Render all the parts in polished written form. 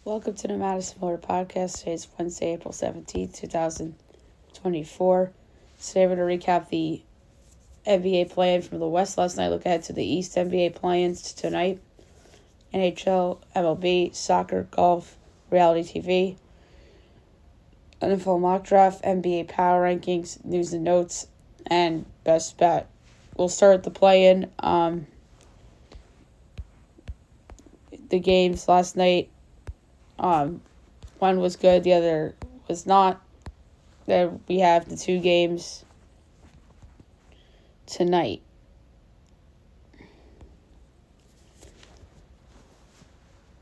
Welcome to the Madison Motor Podcast. Today is Wednesday, April 17th, 2024. Today we're going to recap the NBA play-in from the West last night. Look ahead to the East NBA play-ins tonight. NHL, MLB, soccer, golf, reality TV, NFL mock draft, NBA power rankings, news and notes, and best bet. We'll start the play-in. The games last night. One was good, the other was not. Then we have the two games tonight.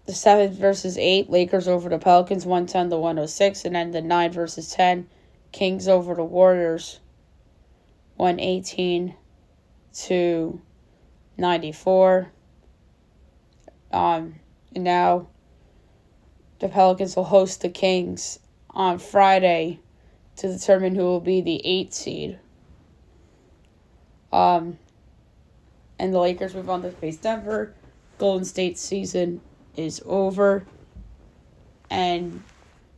The 7 versus 8, Lakers over the Pelicans, 110-106, and then the 9 versus 10, Kings over the Warriors, 118-94. And now the Pelicans will host the Kings on Friday to determine who will be the 8th seed. And the Lakers move on to face Denver. Golden State's season is over. And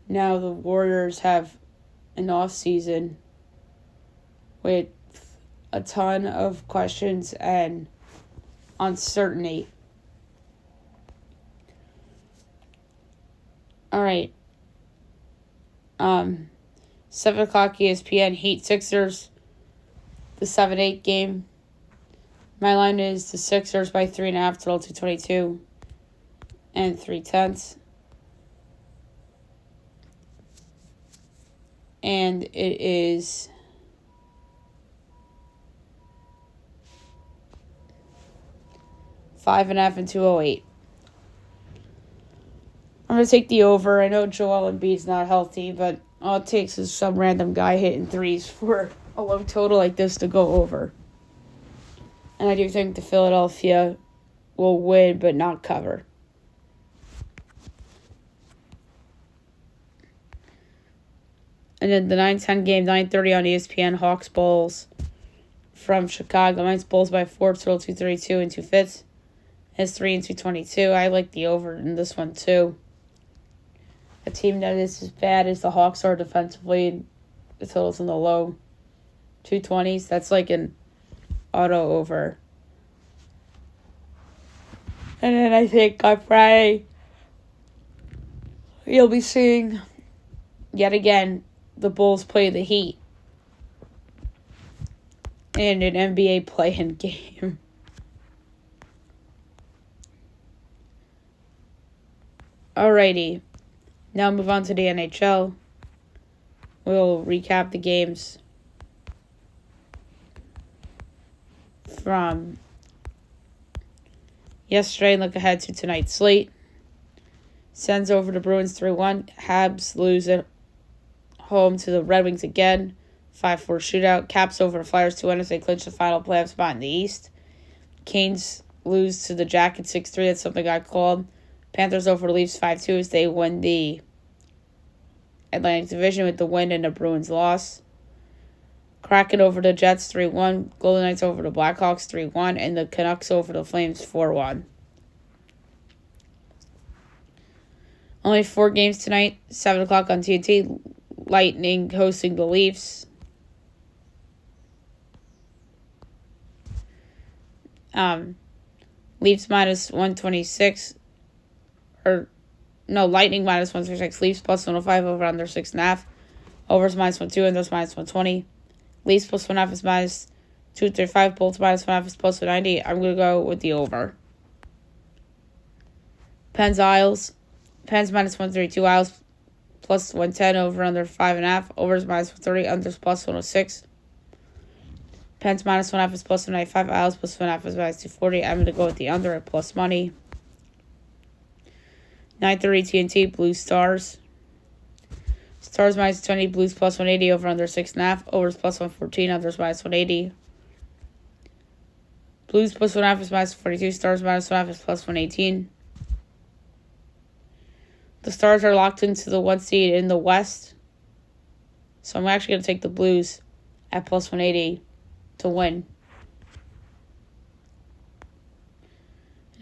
now the Warriors have an off season with a ton of questions and uncertainty. All right. 7 o'clock ESPN, Heat Sixers, the 7-8 game. My line is the Sixers by 3.5, total 222 and 3/10. And it is $5.5 and 208. I'm going to take the over. I know Joel Embiid's not healthy, but all it takes is some random guy hitting threes for a low total like this to go over. And I do think the Philadelphia will win, but not cover. And then the 9-10 game, 9:30 on ESPN, Hawks Bulls from Chicago. Mine's Bulls by 4, total 232 and 2/5. It's 3 and 222. I like the over in this one too. A team that is as bad as the Hawks are defensively, the total's in the low 220s. That's like an auto over. And then I think on Friday, you'll be seeing, yet again, the Bulls play the Heat in an NBA play-in game. Alrighty. Now move on to the NHL. We'll recap the games from yesterday and look ahead to tonight's slate. Sens over the Bruins 3-1. Habs lose at home to the Red Wings again. 5-4 shootout. Caps over the Flyers 2-1 as they clinch the final playoff spot in the East. Canes lose to the Jackets 6-3. That's something I called. Panthers over the Leafs 5-2 as they win the Atlantic Division with the win and the Bruins loss. Kraken over the Jets 3-1. Golden Knights over the Blackhawks 3-1. And the Canucks over the Flames 4-1. Only 4 games tonight. 7 o'clock on TNT. Lightning hosting the Leafs. Leafs minus 126. Lightning minus 136. Leafs plus 105 over under 6.5. Overs minus 102 and those minus 120. Leafs plus 1.5 is minus 235. Bolts minus 1.5 is plus 190. I'm going to go with the over. Pens Isles. Pens minus 132. Isles plus 110 over under 5.5. Overs minus 130. Unders plus 106. Pens minus 1.5 is plus 195. Isles plus 1.5 is minus 240. I'm going to go with the under at plus money. 9:30 TNT, Blues Stars. Stars minus 20, Blues plus 180 over under 6.5. Overs plus 114, unders minus 180. Blues plus 1.5 is minus 42. Stars minus 1.5 is plus 118. The Stars are locked into the 1 seed in the West. So I'm actually going to take the Blues at plus 180 to win.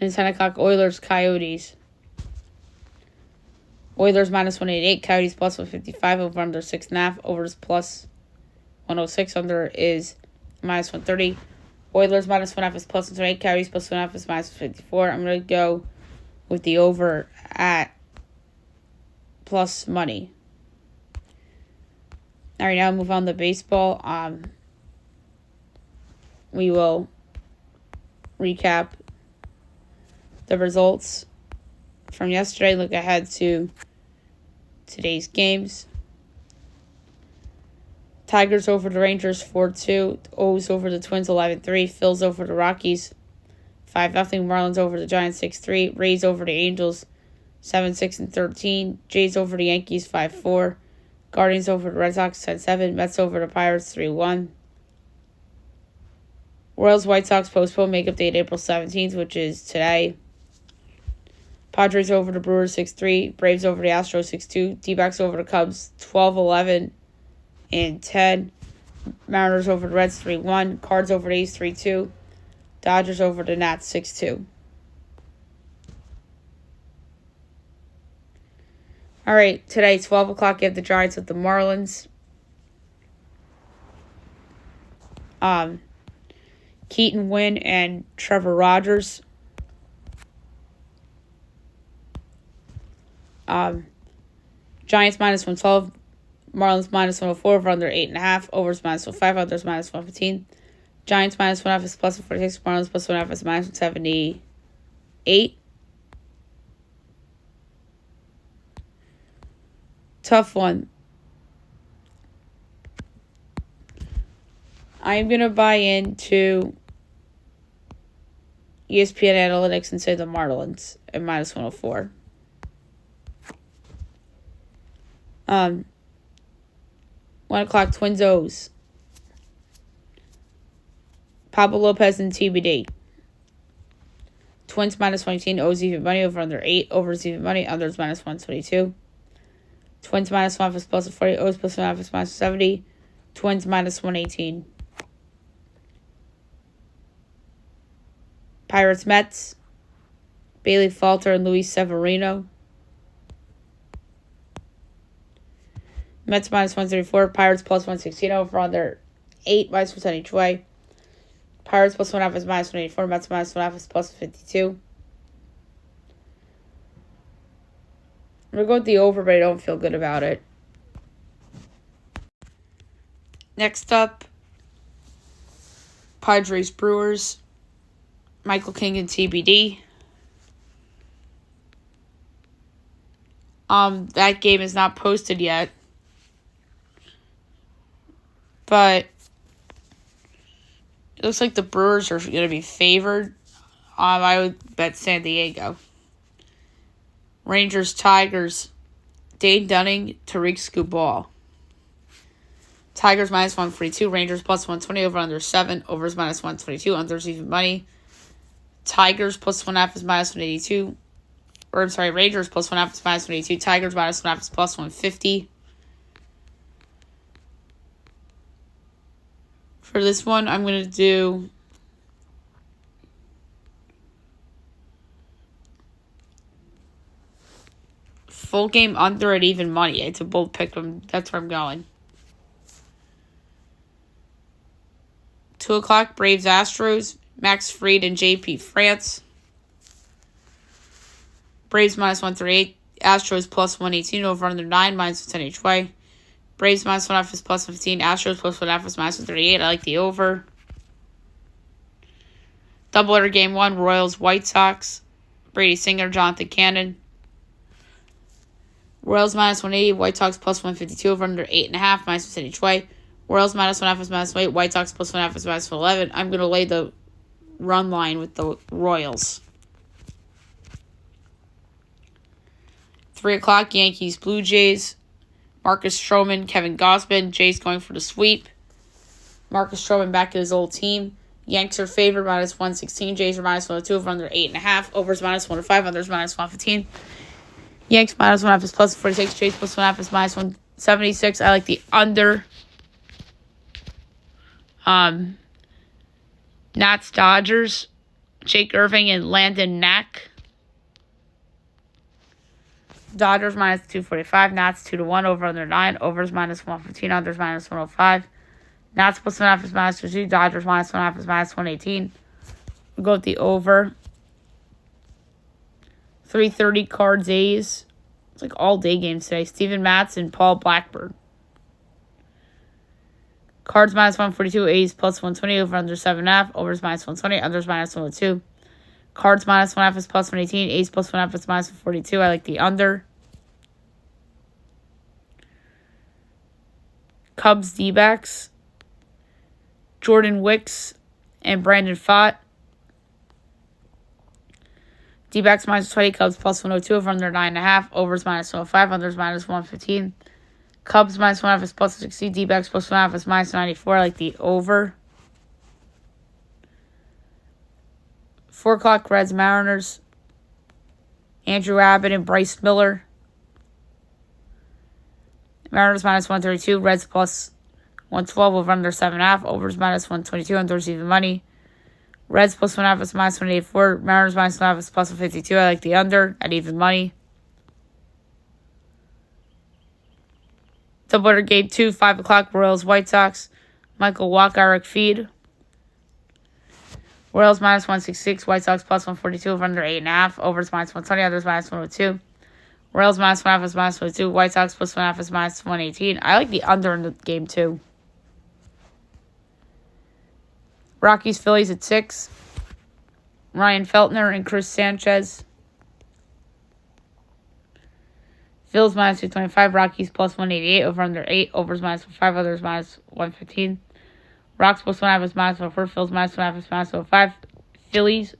And 10 o'clock, Oilers, Coyotes. Oilers minus 188. Coyotes plus 155. Over under 6.5. Over is plus 106. Under is minus 130. Oilers minus 1.5 is plus 128. Coyotes plus 1.5 is minus 54. I'm going to go with the over at plus money. All right, now move on to baseball. We will recap the results from yesterday. Look ahead to today's games. Tigers over the Rangers 4-2. O's over the Twins 11-3. Phils over the Rockies 5-0. Marlins over the Giants 6-3. Rays over the Angels 7-6-13. Jays over the Yankees 5-4. Guardians over the Red Sox 10-7. Mets over the Pirates 3-1. Royals White Sox postponed makeup date April 17th, which is today. Padres over the Brewers 6-3. Braves over the Astros 6-2. D-backs over the Cubs 12-11 and 10. Mariners over the Reds 3-1. Cards over the A's 3-2. Dodgers over the Nats 6-2. All right, today, 12 o'clock, you have the Giants with the Marlins. Keaton Winn and Trevor Rogers. Giants minus 112. Marlins minus 104. Over under 8.5. Overs minus 105. Unders minus 115. Giants minus 1.5 is plus 146. Marlins plus 1.5 is minus 178. Tough one. I am going to buy into ESPN Analytics and say the Marlins at minus 104. 1 o'clock, Twins O's. Pablo Lopez and TBD. Twins minus 118. O's even money. Over under 8. Overs even money. Unders minus 122. Twins minus 1 is plus 40. O's plus 1 is minus 70. Twins minus 118. Pirates Mets. Bailey Falter and Luis Severino. Mets minus 134. Pirates plus 116. Over under 8 minus 1 each way. Pirates plus 1.5 is minus 184. Mets minus 1.5 is plus 52. I'm going to go with the over, but I don't feel good about it. Next up, Padres Brewers. Michael King and TBD. That game is not posted yet. But it looks like the Brewers are going to be favored. I would bet San Diego. Rangers, Tigers, Dane Dunning, Tariq Skubal. Tigers minus 142, Rangers plus 120, over under 7, overs minus 122, unders even money. Tigers plus 1.5 is minus 182. Rangers plus 1.5 is minus 182. Tigers minus 1.5 is plus 150. For this one, I'm going to do full game under at even money. It's a bold pick. That's where I'm going. 2 o'clock, Braves Astros. Max Fried and JP France. Braves minus 138. Astros plus 118. Over under 9 minus 10 each way. Braves minus 1.5 is plus 15. Astros plus 1.5 is minus 138. I like the over. Doubleheader game 1. Royals White Sox. Brady Singer, Jonathan Cannon. Royals minus 180. White Sox plus 152. Over under 8.5 minus 10 each way. Royals minus 1.5 is minus 8. White Sox plus 1.5 is minus 11. I'm going to lay the run line with the Royals. 3 o'clock, Yankees Blue Jays. Marcus Stroman, Kevin Gausman. Jays going for the sweep. Marcus Stroman back at his old team. Yanks are favored minus 116. Jays are minus 102. Over under 8.5. Overs minus 105. Unders minus 115. Yanks minus 1.5 is plus 46. Jays plus 1.5 is minus 176. I like the under. Nats Dodgers. Jake Irving and Landon Knack. Dodgers minus 245. Nats 2-1. Over under 9. Overs minus 115. Unders minus 105. Nats plus 1.5 is minus 2. Dodgers minus 1.5 is minus 118. We'll go with the over. 3:30 Cards A's. It's like all day games today. Steven Matz and Paul Blackburn. Cards minus 142. A's plus 120. Over under 7.5. Overs minus 120. Unders minus 102. Cards minus 1.5 is plus 118. A's plus 1.5 is minus 142. I like the under. Cubs D-backs. Jordan Wicks and Brandon Pfaadt. D-backs minus 20. Cubs plus 102. Over under 9.5. Overs minus 105. Unders minus 115. Cubs minus 1.5 is plus 60. D-backs plus 1.5 is minus 94. I like the over. 4 o'clock Reds Mariners. Andrew Abbott and Bryce Miller. Mariners minus 132. Reds plus 112. Over under 7.5. Overs minus 122. Unders even money. Reds plus 1.5 is minus 184. Mariners minus 1.5 is plus 152. I like the under at even money. Doubleheader game 2, 5 o'clock. Royals White Sox. Michael Wacha, Eric Feed. Royals minus 166. White Sox plus 142. Over under 8.5. Overs minus 120. Others minus 102. Royals minus 1.5 is minus 102. White Sox plus 1.5 is minus 118. I like the under in the game 2. Rockies Phillies at 6. Ryan Feltner and Chris Sanchez. Phillies minus 225. Rockies plus 188. Over under 8. Overs minus 5. Others minus 115. Rocks plus 1.5 is minus 104. Phillies minus 1.5 is minus 105. Phillies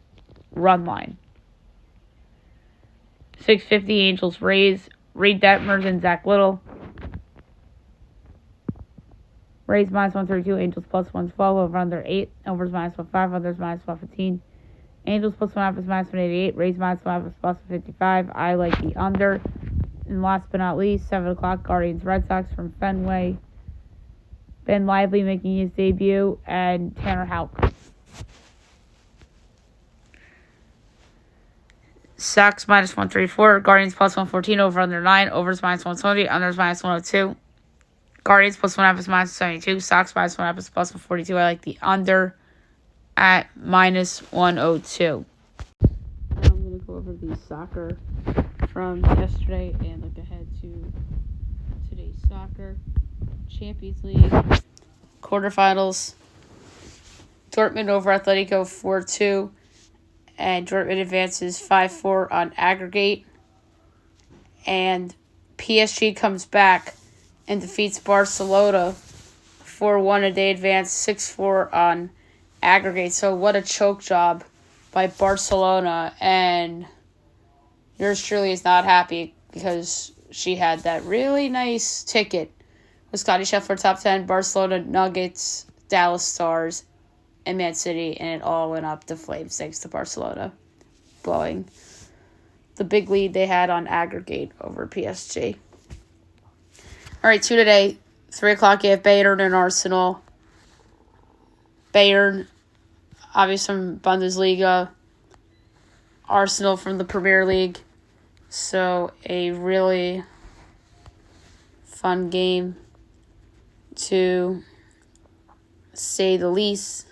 run line. 650 Angels Rays. Reed Detmers and Zach Little. Rays minus 132. Angels plus 112. Over under 8. Overs minus 105. Others minus 115. Angels plus 1.5 is minus 188. Rays minus 1.5 is plus 155. I like the under. And last but not least, 7 o'clock, Guardians Red Sox from Fenway. Ben Lively making his debut, and Tanner Houck. Sox minus 134. Guardians plus 114. Over under 9. Overs minus 120. Unders minus 102. Guardians plus 1.5 is minus 72. Sox minus 1.5 is plus 142. I like the under at minus 102. Now I'm going to go over the soccer from yesterday and look ahead to today's soccer. Champions League quarterfinals. Dortmund over Atletico 4-2. And Dortmund advances 5-4 on aggregate. And PSG comes back and defeats Barcelona 4-1, and they advance 6-4 on aggregate. So what a choke job by Barcelona. And yours truly is not happy because she had that really nice ticket with Scotty Scheffler top 10, Barcelona, Nuggets, Dallas Stars, and Man City, and it all went up the flames thanks to Barcelona blowing the big lead they had on aggregate over PSG. All right, 2 today, 3 o'clock, you have Bayern and Arsenal. Bayern, obviously from Bundesliga. Arsenal from the Premier League. So a really fun game to say the least.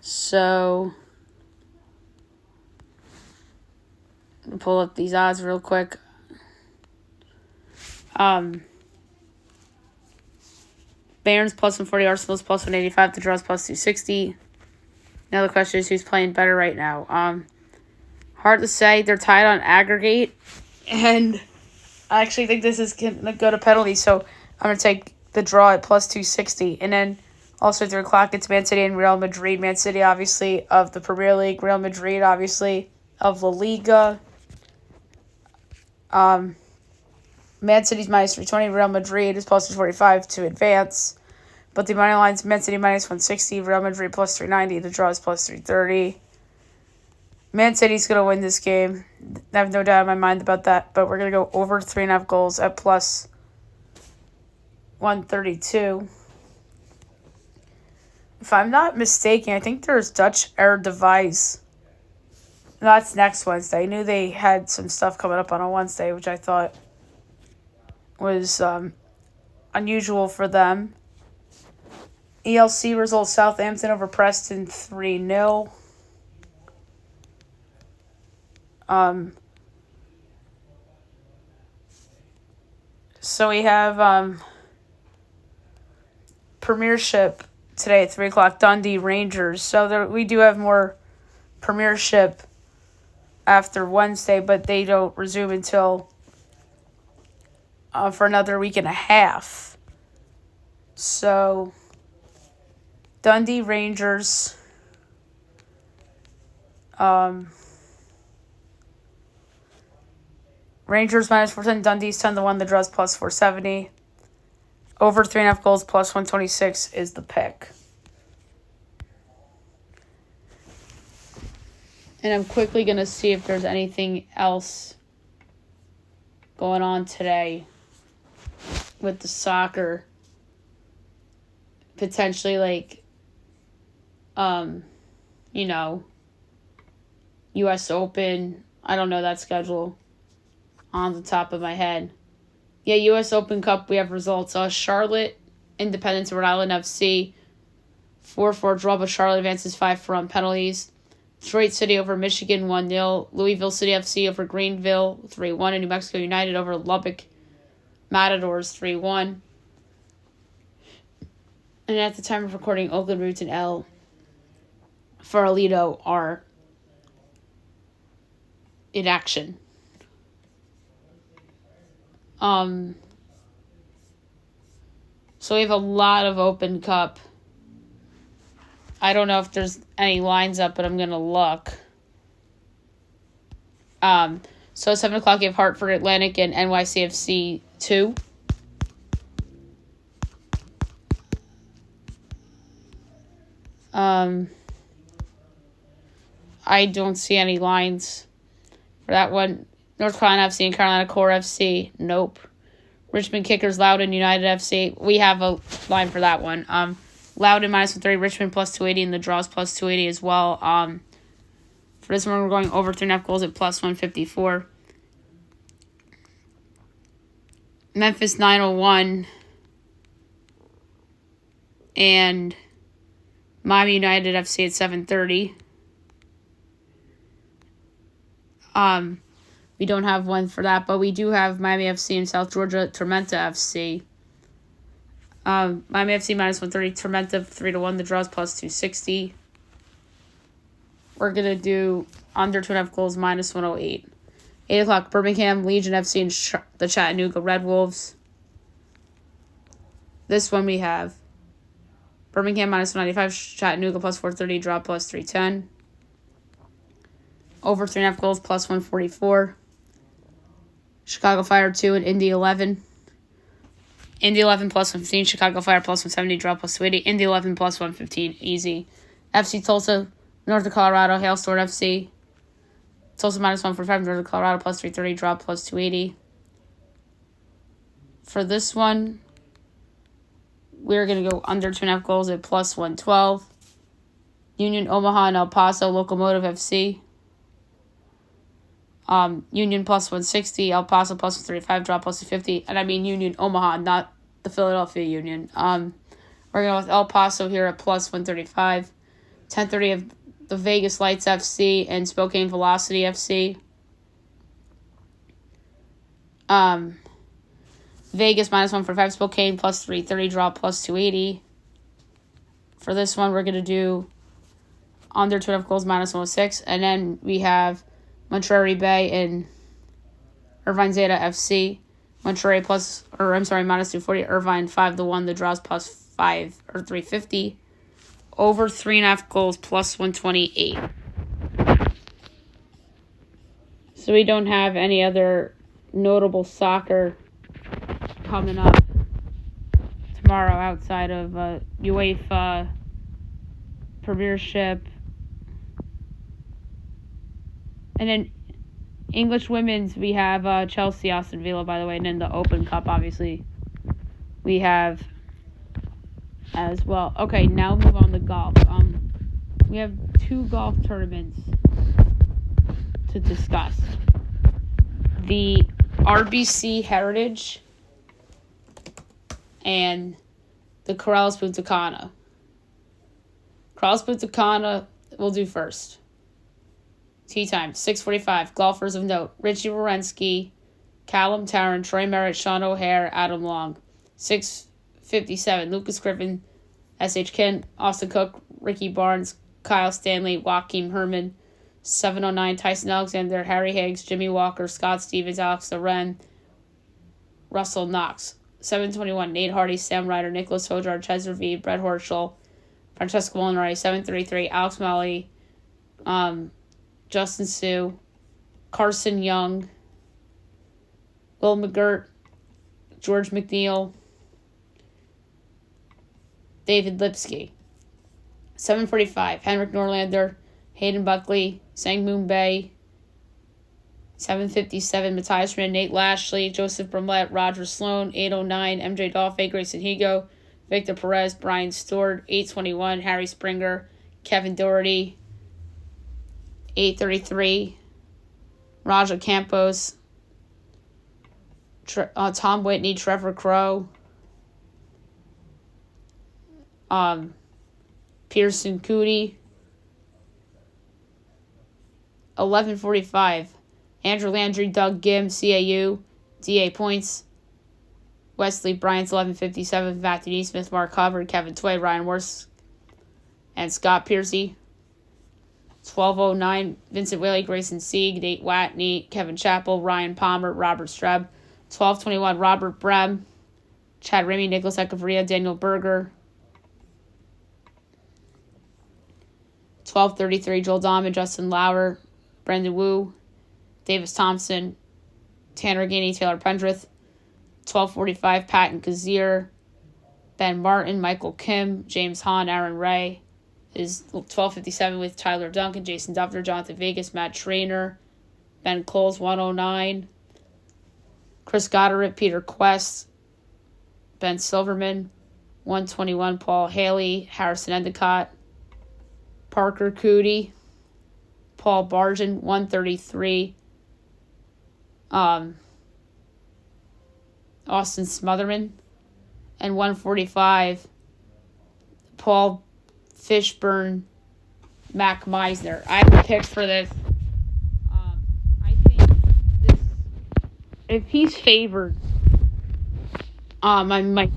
So I'll pull up these odds real quick. Bayern's plus 140, Arsenal's plus 185, the draw's plus 260. Now the question is who's playing better right now. Hard to say. They're tied on aggregate, and I actually think this is going to go to penalties, so I'm going to take the draw at plus 260. And then also 3 o'clock, it's Man City and Real Madrid. Man City, obviously, of the Premier League. Real Madrid, obviously, of La Liga. Man City's minus 320. Real Madrid is plus 245 to advance. But the money line's Man City minus 160. Real Madrid plus 390. The draw is plus 330. Man City's going to win this game. I have no doubt in my mind about that. But we're going to go over 3.5 goals at plus 132. If I'm not mistaken, I think there's Dutch Eredivisie That's next Wednesday. I knew they had some stuff coming up on a Wednesday, which I thought was unusual for them. ELC results: Southampton over Preston 3-0. So we have Premiership today at 3 o'clock. Dundee Rangers. So we do have more Premiership after Wednesday, but they don't resume until for another week and a half. So Dundee Rangers. Rangers minus 410, Dundee's 10-1, the draws plus 470. Over 3.5 goals plus 126 is the pick. And I'm quickly going to see if there's anything else going on today with the soccer. Potentially U.S. Open. I don't know that schedule on the top of my head. Yeah, U.S. Open Cup, we have results. Charlotte, Independence, Rhode Island FC, 4-4 draw, but Charlotte advances 5-4 on penalties. Detroit City over Michigan, 1-0. Louisville City FC over Greenville, 3-1. And New Mexico United over Lubbock Matadors, 3-1. And at the time of recording, Oakland Roots and El Farolito are in action. So we have a lot of Open Cup. I don't know if there's any lines up, but I'm going to look. So at 7 o'clock, you have Hartford Atlantic and NYCFC 2. I don't see any lines for that one. North Carolina FC and Carolina Core FC. Nope. Richmond Kickers, Loudoun United FC. We have a line for that one. Loudoun minus 130, Richmond plus 280, and the draws plus 280 as well. For this one, we're going over 3.5 goals at plus 154. Memphis 901 and Miami United FC at 730. We don't have one for that, but we do have Miami FC and South Georgia, Tormenta FC. Miami FC minus 130, Tormenta 3-1, the draws plus 260. We're going to do under 2.5 goals minus 108. 8 o'clock, Birmingham, Legion FC and the Chattanooga Red Wolves. This one we have Birmingham minus 195, Chattanooga plus 430, draw plus 310. Over 3.5 goals plus 144. Chicago Fire 2 and Indy 11. Indy 11 plus 115. Chicago Fire plus 170. Draw plus 280. Indy 11 plus 115. Easy. FC Tulsa, North of Colorado. Hailstorm FC. Tulsa minus 145. North of Colorado plus 330. Draw plus 280. For this one, we're going to go under 2.5 goals at plus 112. Union Omaha and El Paso Locomotive FC. Union plus 160, El Paso plus 135, draw plus 250, and I mean Union Omaha, not the Philadelphia Union. We're going with El Paso here at plus 135. 10:30 of the Vegas Lights FC and Spokane Velocity FC. Vegas minus 145, Spokane plus 330, draw plus 280. For this one, we're going to do under 2.5 goals minus 106, and then we have Monterey Bay and Irvine Zeta FC. Monterey minus 240. Irvine 5-1. The draws plus 350. Over 3.5 goals plus 128. So we don't have any other notable soccer coming up tomorrow outside of UEFA Premiership. And then English women's, we have Chelsea, Aston Villa, by the way. And then the Open Cup, obviously, we have as well. Okay, now move on to golf. We have 2 golf tournaments to discuss. The RBC Heritage and the Corrales Punta Cana. Corrales Punta Cana we'll do first. Tee time, 6:45. Golfers of note: Richie Werenski, Callum Tarrant, Troy Merritt, Sean O'Hare, Adam Long. 6:57. Lucas Griffin, S.H. Kent, Austin Cook, Ricky Barnes, Kyle Stanley, Joaquin Herman. 7:09. Tyson Alexander, Harry Higgs, Jimmy Walker, Scott Stevens, Alex Loren, Russell Knox. 7:21. Nate Hardy, Sam Ryder, Nicholas Hojar, Cesar V, Brett Horschel, Francesco Molinari. 7:33. Alex Molly, Justin Sue, Carson Young, Will McGirt, George McNeil, David Lipsky. 7:45. Henrik Norlander, Hayden Buckley, Sang-Moon Bae. 7:57. Matthias Rand, Nate Lashley, Joseph Brumlett, Roger Sloan. 8:09. MJ Dolphin, Grayson Higo, Victor Perez, Brian Stewart. 8:21. Harry Springer, Kevin Doherty. 8:33. Raja Campos, Tom Whitney, Trevor Crow, Pearson Cootie. 11:45. Andrew Landry, Doug Gim, CAU, DA points. Wesley Bryant's 11:57. Matthew Neesmith, Mark Hubbard, Kevin Tway, Ryan Worth, and Scott Piercy. 12:09. Vincent Whaley, Grayson Sieg, Nate Watney, Kevin Chappell, Ryan Palmer, Robert Streb. 12:21. Robert Brem, Chad Ramey, Nicholas Echeverria, Daniel Berger. 12:33. Joel Dahman, Justin Lauer, Brendan Wu, Davis Thompson, Tanner Gainey, Taylor Pendrith. 12:45. Patton Kazir, Ben Martin, Michael Kim, James Hahn, Aaron Ray. Is 12:57 with Tyler Duncan, Jason Dufner, Jonathan Vegas, Matt Trainer, Ben Coles. 109. Chris Goddard, Peter Quest, Ben Silverman. 121. Paul Haley, Harrison Endicott, Parker Cootie, Paul Barjan. 133. Austin Smotherman. And 145. Paul Fishburne, Mac Meisner. I have a pick for this. I think this, if he's favored, I might.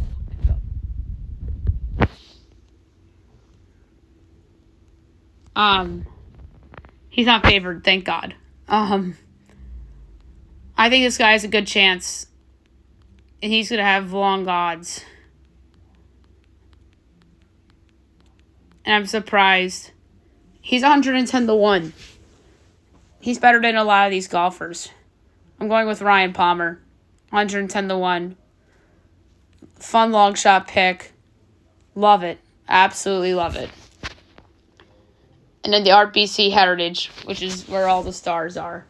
He's not favored, thank God. I think this guy has a good chance, and he's gonna have long odds. And I'm surprised. He's 110-1. He's better than a lot of these golfers. I'm going with Ryan Palmer. 110-1. Fun long shot pick. Love it. Absolutely love it. And then the RBC Heritage, which is where all the stars are.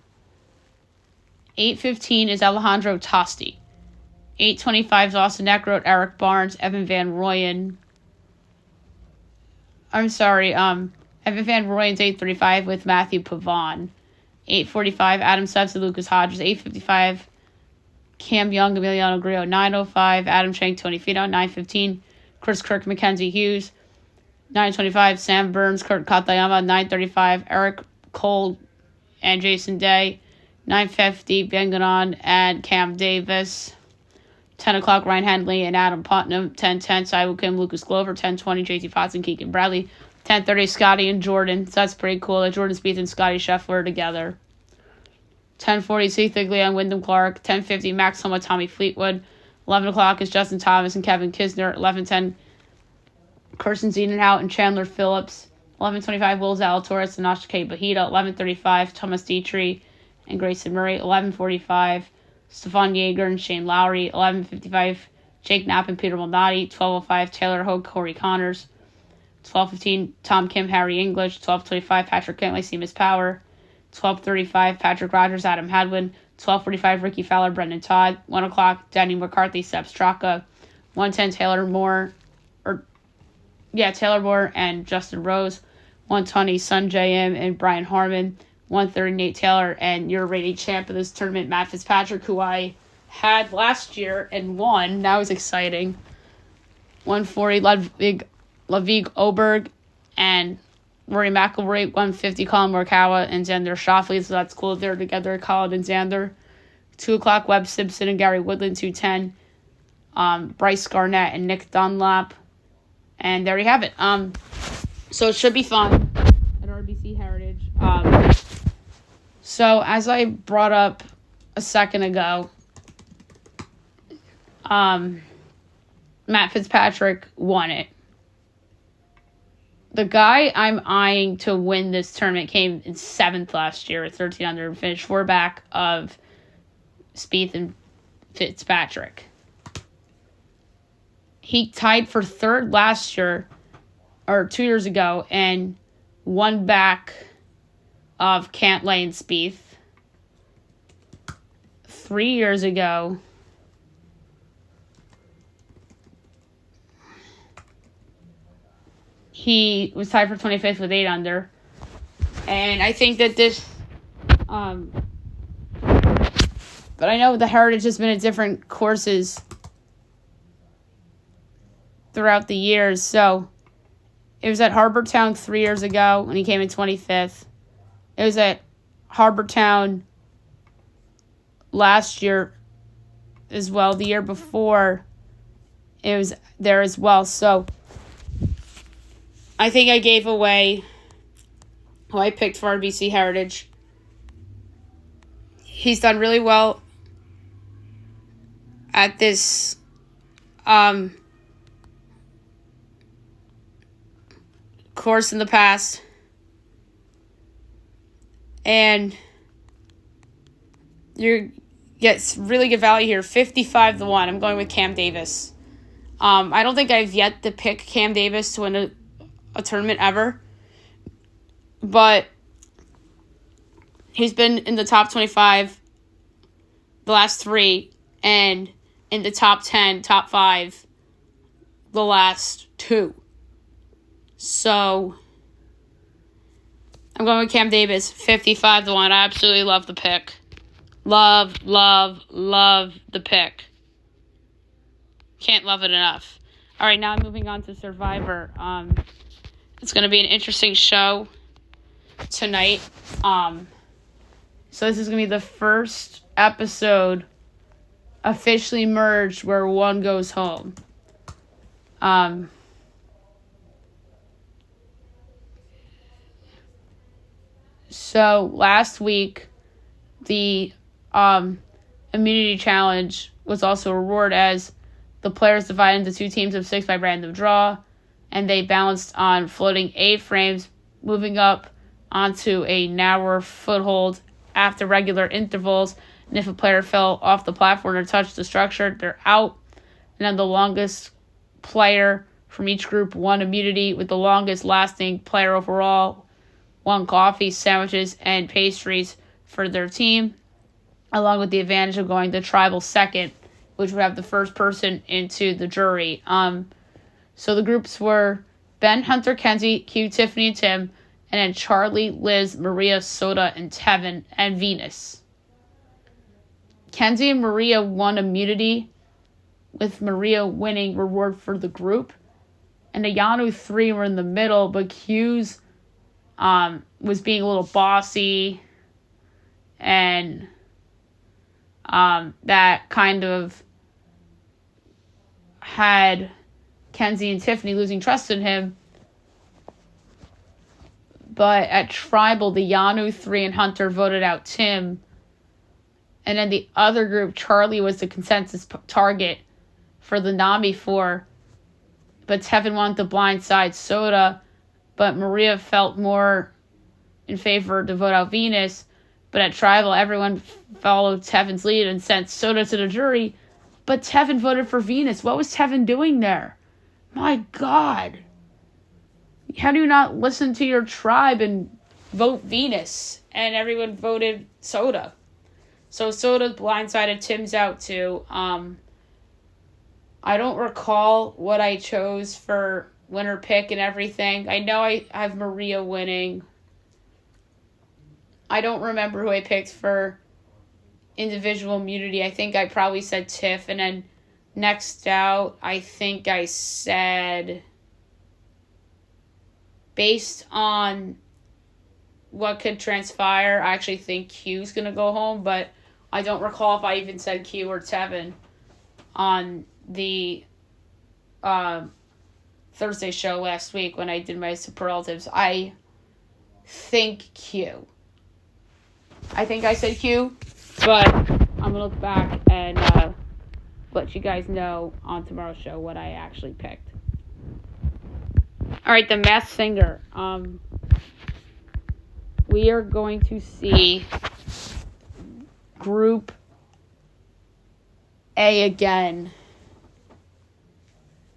8:15 is Alejandro Tosti. 8:25 is Austin Eckroat, Eric Barnes, Evan Van Rooyen. Evan Van Rooyen's 8:35 with Matthew Pavon. 8:45, Adam Subs and Lucas Hodges. 8:55, Cam Young, Emiliano Grillo. 9:05, Adam Schenk, Tony Fino. 9:15, Chris Kirk, Mackenzie Hughes. 9:25, Sam Burns, Kurt Katayama. 9:35, Eric Cole and Jason Day. 9:50, Ben Ganon and Cam Davis. 10 o'clock, Ryan Henley and Adam Putnam. 10:10, Saiwu Kim, Lucas Glover. 10:20, JT Potts and Keegan Bradley. 10:30, Scotty and Jordan. So that's pretty cool that Jordan Spieth and Scotty Scheffler are together. 10:40, Seth Igley and Wyndham Clark. 10:50, Max Homa, Tommy Fleetwood. 11 o'clock is Justin Thomas and Kevin Kisner. 11:10, Kirsten Ziedenhout and Chandler Phillips. 11:25, Will Zalatoris and Asha K. Bahita. 11:35, Thomas Dietrich and Grayson Murray. 11:45, Stefan Yeager and Shane Lowry. 11:55, Jake Knapp and Peter Malnati. 12:05, Taylor Hogue, Corey Connors. 12:15, Tom Kim, Harry English. 12:25, Patrick Kentley, Seamus Power. 12:35, Patrick Rogers, Adam Hadwin. 12:45, Ricky Fowler, Brendan Todd. 1 o'clock, Danny McCarthy, Seb Straka. 1:10, Taylor Moore and Justin Rose. 1:20, Sun J.M. and Brian Harmon. 130 Nate Taylor, and your reigning champ of this tournament, Matt Fitzpatrick, who I had last year and won. That was exciting. 140 Ludwig Oberg and Rory McIlroy, 150 Colin Morikawa and Xander Schauffele, so that's cool. They're together, Colin and Xander. 2 o'clock, Webb Simpson and Gary Woodland, 210. Bryce Garnett and Nick Dunlap. And there you have it. So it should be fun at RBC Heritage. So as I brought up a second ago, Matt Fitzpatrick won it. The guy I'm eyeing to win this tournament came in 7th last year at 13 under and finished 4 back of Spieth and Fitzpatrick. He tied for 3rd last year, or 2 years ago, and 1 back of Cantlay and Spieth. 3 years ago, he was tied for 25th with 8 under. And I think that this, but I know the Heritage has been at different courses throughout the years. So it was at Harbour Town 3 years ago when he came in 25th. It was at Harbour Town last year as well. The year before, it was there as well. So I think I gave away who I picked for RBC Heritage. He's done really well at this course in the past. And you get really good value here. 55-1. I'm going with Cam Davis. I don't think I've yet to pick Cam Davis to win a tournament ever. But he's been in the top 25 the last 3 and in the top 10, top 5 the last 2. So I'm going with Cam Davis, 55-1. I absolutely love the pick. Love the pick. Can't love it enough. All right, now I'm moving on to Survivor. It's going to be an interesting show tonight. So this is going to be the first episode officially merged where one goes home. So last week, the immunity challenge was also a reward as the players divided into 2 teams of 6 by random draw, and they balanced on floating A-frames, moving up onto a narrower foothold after regular intervals. And if a player fell off the platform or touched the structure, they're out. And then the longest player from each group won immunity, with the longest lasting player overall won coffee, sandwiches, and pastries for their team, along with the advantage of going to tribal second, which would have the first person into the jury. So the groups were Ben, Hunter, Kenzie, Q, Tiffany, and Tim, and then Charlie, Liz, Maria, Soda, and Tevin, and Venus. Kenzie and Maria won immunity, with Maria winning reward for the group. And the Yanu 3 were in the middle, but Q's was being a little bossy, and that kind of had Kenzie and Tiffany losing trust in him. But at Tribal, the Yanu 3 and Hunter voted out Tim. And then the other group, Charlie was the consensus target for the Nami 4. But Tevin wanted to blindside Soda. But Maria felt more in favor to vote out Venus. But at Tribal, everyone followed Tevin's lead and sent Soda to the jury. But Tevin voted for Venus. What was Tevin doing there? My God. How do you not listen to your tribe and vote Venus? And everyone voted Soda. So Soda blindsided. Tim's out too. I don't recall what I chose for winner pick and everything. I know I have Maria winning. I don't remember who I picked for individual immunity. I think I probably said Tiff. And then next out, I think I said, based on what could transpire, I actually think Q's going to go home. But I don't recall if I even said Q or Tevin on the Thursday show last week when I did my superlatives. I think Q. I think I said Q, but I'm going to look back and let you guys know on tomorrow's show what I actually picked. All right, the Masked Singer. We are going to see Group A again.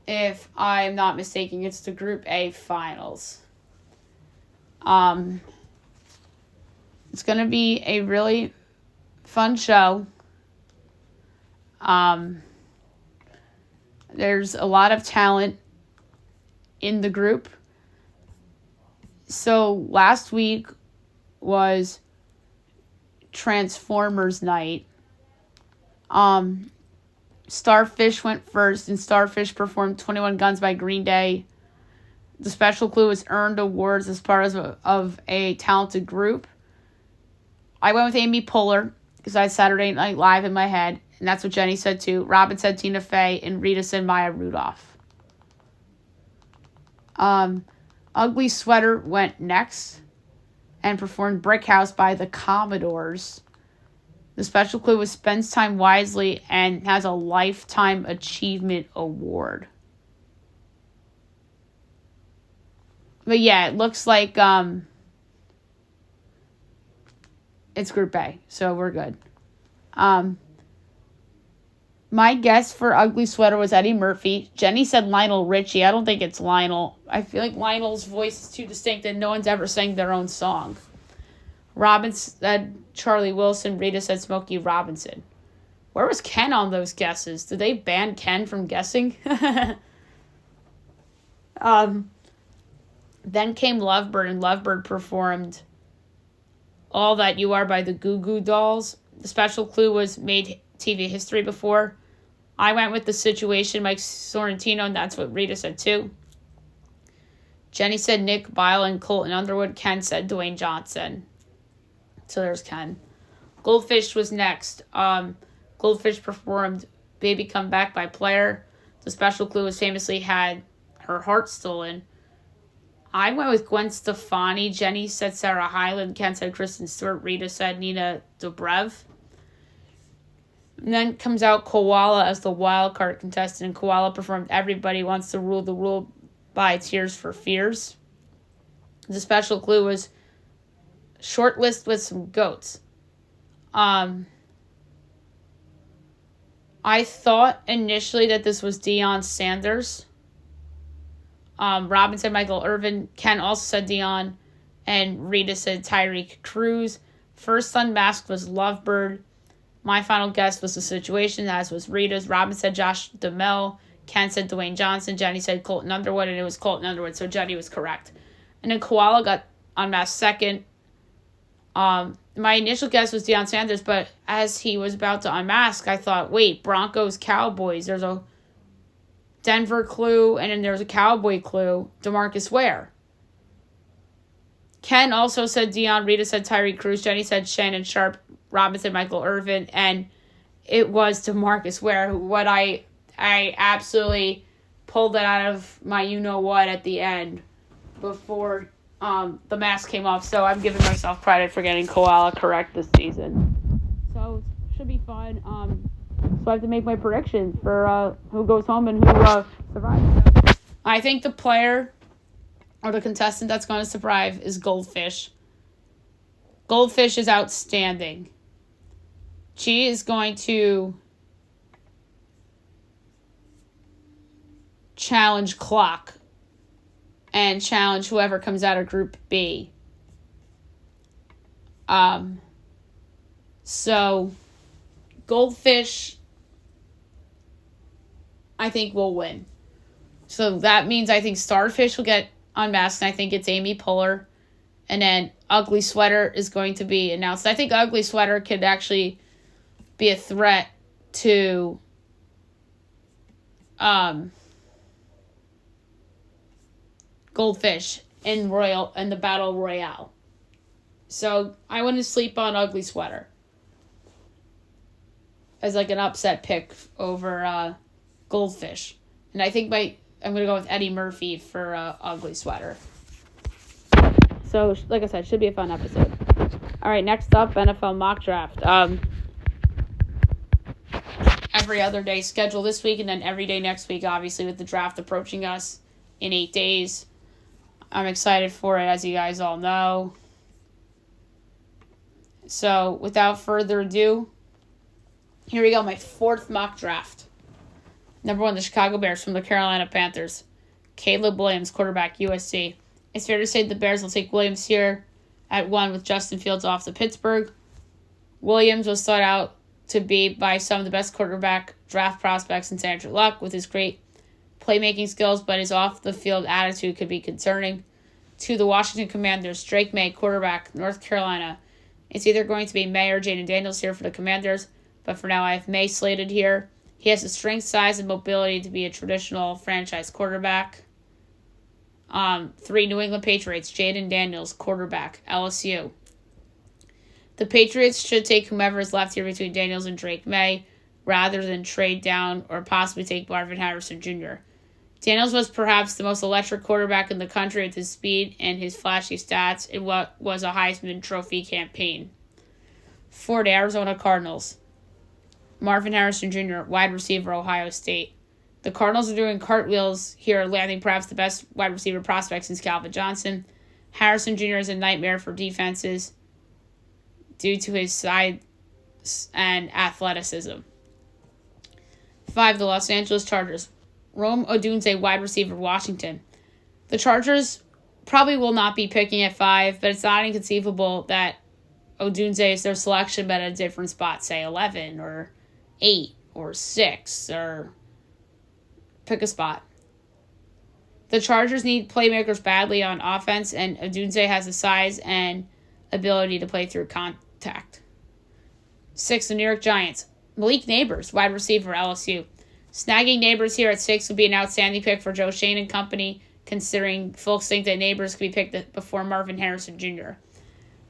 If I'm not mistaken, it's the Group A finals. It's going to be a really fun show. There's a lot of talent in the group. So last week was Transformers night. Starfish went first, and Starfish performed 21 Guns by Green Day. The special clue was earned awards as part of a talented group. I went with Amy Poehler because I had Saturday Night Live in my head, and that's what Jenny said too. Robin said Tina Fey, and Rita said Maya Rudolph. Ugly Sweater went next and performed Brick House by the Commodores. The special clue was spends time wisely and has a Lifetime Achievement Award. But yeah, it looks like it's Group A, so we're good. My guess for Ugly Sweater was Eddie Murphy. Jenny said Lionel Richie. I don't think it's Lionel. I feel like Lionel's voice is too distinct and no one's ever sang their own song. Robin said Charlie Wilson. Rita said Smokey Robinson. Where was Ken on those guesses? Did they ban Ken from guessing? Then came Lovebird, and Lovebird performed All That You Are by the Goo Goo Dolls. The special clue was made TV history before. I went with The Situation, Mike Sorrentino, and that's what Rita said too. Jenny said Nick Bile and Colton Underwood. Ken said Dwayne Johnson. So there's Ken. Goldfish was next. Goldfish performed Baby Come Back by Player. The special clue was famously had her heart stolen. I went with Gwen Stefani. Jenny said Sarah Hyland. Ken said Kristen Stewart. Rita said Nina Dobrev. And then comes out Koala as the wild card contestant. And Koala performed Everybody Wants to Rule the World by Tears for Fears. The special clue was short list with some goats. I thought initially that this was Deion Sanders. Robin said Michael Irvin. Ken also said Deion. And Rita said Tyreek Cruz. First unmasked was Lovebird. My final guess was The Situation, as was Rita's. Robin said Josh Duhamel. Ken said Dwayne Johnson. Jenny said Colton Underwood, and it was Colton Underwood, so Jenny was correct. And then Koala got unmasked second. My initial guess was Deion Sanders, but as he was about to unmask, I thought, wait, Broncos, Cowboys. There's a Denver clue, and then there's a Cowboy clue. DeMarcus Ware. Ken also said Deion. Rita said Tyree Cruz. Jenny said Shannon Sharp. Robin said Michael Irvin. And it was DeMarcus Ware, what I absolutely pulled it out of my you-know-what at the end before the mask came off. So I'm giving myself credit for getting Koala correct this season. So it should be fun. So I have to make my predictions for who goes home and who survives. I think the player or the contestant that's going to survive is Goldfish. Goldfish is outstanding. She is going to challenge Clock and challenge whoever comes out of Group B. So Goldfish, I think, will win. So that means I think Starfish will get unmasked, and I think it's Amy Poehler. And then Ugly Sweater is going to be announced. I think Ugly Sweater could actually be a threat to Goldfish in the Battle Royale. So I wouldn't sleep on Ugly Sweater as like an upset pick over Goldfish. And I think I'm going to go with Eddie Murphy for Ugly Sweater. So, like I said, should be a fun episode. All right, next up, NFL mock draft. Every other day schedule this week, and then every day next week, obviously, with the draft approaching us in 8 days. I'm excited for it, as you guys all know. So, without further ado, here we go, my 4th mock draft. Number 1, the Chicago Bears from the Carolina Panthers. Caleb Williams, quarterback, USC. It's fair to say the Bears will take Williams here at 1 with Justin Fields off to Pittsburgh. Williams was thought out to be by some of the best quarterback draft prospects since Andrew Luck with his great playmaking skills, but his off-the-field attitude could be concerning. 2, the Washington Commanders, Drake May, quarterback, North Carolina. It's either going to be May or Jaden Daniels here for the Commanders, but for now I have May slated here. He has the strength, size, and mobility to be a traditional franchise quarterback. 3, New England Patriots, Jaden Daniels, quarterback, LSU. The Patriots should take whomever is left here between Daniels and Drake May, rather than trade down or possibly take Marvin Harrison Jr. Daniels was perhaps the most electric quarterback in the country with his speed and his flashy stats in what was a Heisman Trophy campaign. 4, the Arizona Cardinals, Marvin Harrison Jr., wide receiver, Ohio State. The Cardinals are doing cartwheels here, landing perhaps the best wide receiver prospect since Calvin Johnson. Harrison Jr. is a nightmare for defenses due to his size and athleticism. 5, the Los Angeles Chargers, Rome Odunze, wide receiver, Washington. The Chargers probably will not be picking at 5, but it's not inconceivable that Odunze is their selection, but at a different spot, say 11 or 8 or 6 or pick a spot. The Chargers need playmakers badly on offense, and Odunze has the size and ability to play through contact. 6, the New York Giants, Malik Neighbors, wide receiver, LSU. Snagging Neighbors here at 6 would be an outstanding pick for Joe Shane and company, considering folks think that Neighbors could be picked before Marvin Harrison Jr.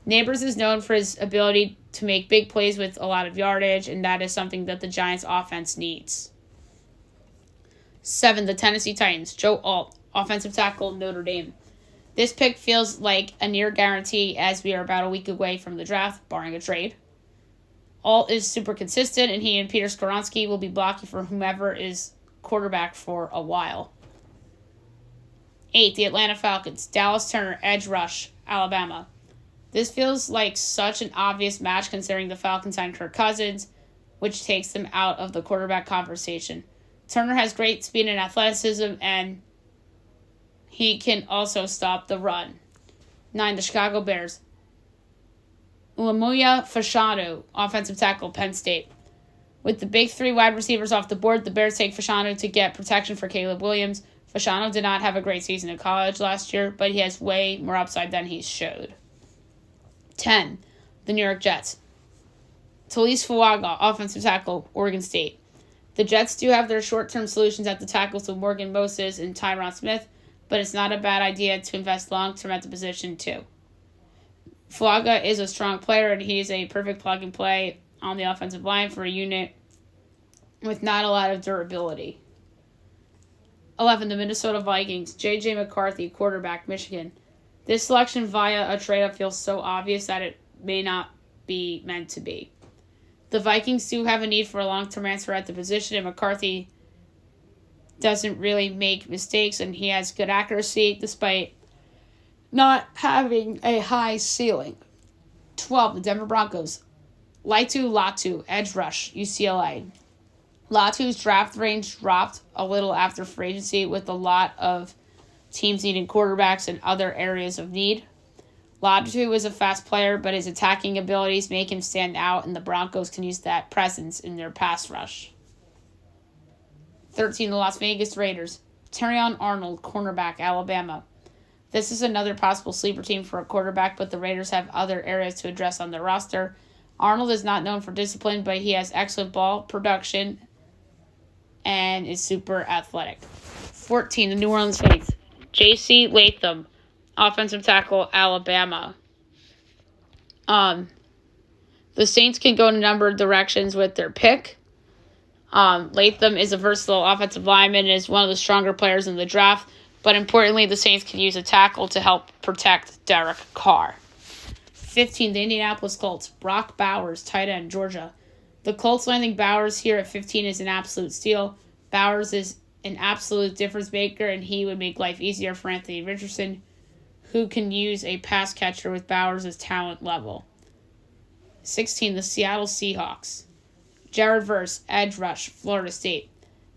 Neighbors is known for his ability to make big plays with a lot of yardage, and that is something that the Giants' offense needs. 7, the Tennessee Titans, Joe Alt, offensive tackle, Notre Dame. This pick feels like a near guarantee as we are about a week away from the draft, barring a trade. Alt is super consistent, and he and Peter Skoronski will be blocking for whomever is quarterback for a while. 8, the Atlanta Falcons, Dallas Turner, edge rush, Alabama. This feels like such an obvious match considering the Falcons signed Kirk Cousins, which takes them out of the quarterback conversation. Turner has great speed and athleticism, and he can also stop the run. 9, the Chicago Bears, Lamuya Fashanu, offensive tackle, Penn State. With the big 3 wide receivers off the board, the Bears take Fashanu to get protection for Caleb Williams. Fashanu did not have a great season in college last year, but he has way more upside than he showed. 10, the New York Jets, Talise Fuaga, offensive tackle, Oregon State. The Jets do have their short-term solutions at the tackles with Morgan Moses and Tyron Smith, but it's not a bad idea to invest long-term at the position too. Fuaga is a strong player, and he is a perfect plug-and-play on the offensive line for a unit with not a lot of durability. 11, the Minnesota Vikings, J.J. McCarthy, quarterback, Michigan. This selection via a trade-up feels so obvious that it may not be meant to be. The Vikings do have a need for a long-term answer at the position, and McCarthy doesn't really make mistakes, and he has good accuracy despite not having a high ceiling. 12, the Denver Broncos, Laitu Latu, edge rush, UCLA. Latu's draft range dropped a little after free agency with a lot of teams needing quarterbacks and other areas of need. Latu is a fast player, but his attacking abilities make him stand out, and the Broncos can use that presence in their pass rush. 13, the Las Vegas Raiders, Terrion Arnold, cornerback, Alabama. This is another possible sleeper team for a quarterback, but the Raiders have other areas to address on their roster. Arnold is not known for discipline, but he has excellent ball production and is super athletic. 14, the New Orleans Saints. J.C. Latham, offensive tackle, Alabama. The Saints can go in a number of directions with their pick. Latham is a versatile offensive lineman and is one of the stronger players in the draft. But importantly, the Saints can use a tackle to help protect Derek Carr. 15, the Indianapolis Colts. Brock Bowers, tight end, Georgia. The Colts landing Bowers here at 15 is an absolute steal. Bowers is an absolute difference maker, and he would make life easier for Anthony Richardson, who can use a pass catcher with Bowers' talent level. 16, the Seattle Seahawks. Jared Verse, edge rush, Florida State.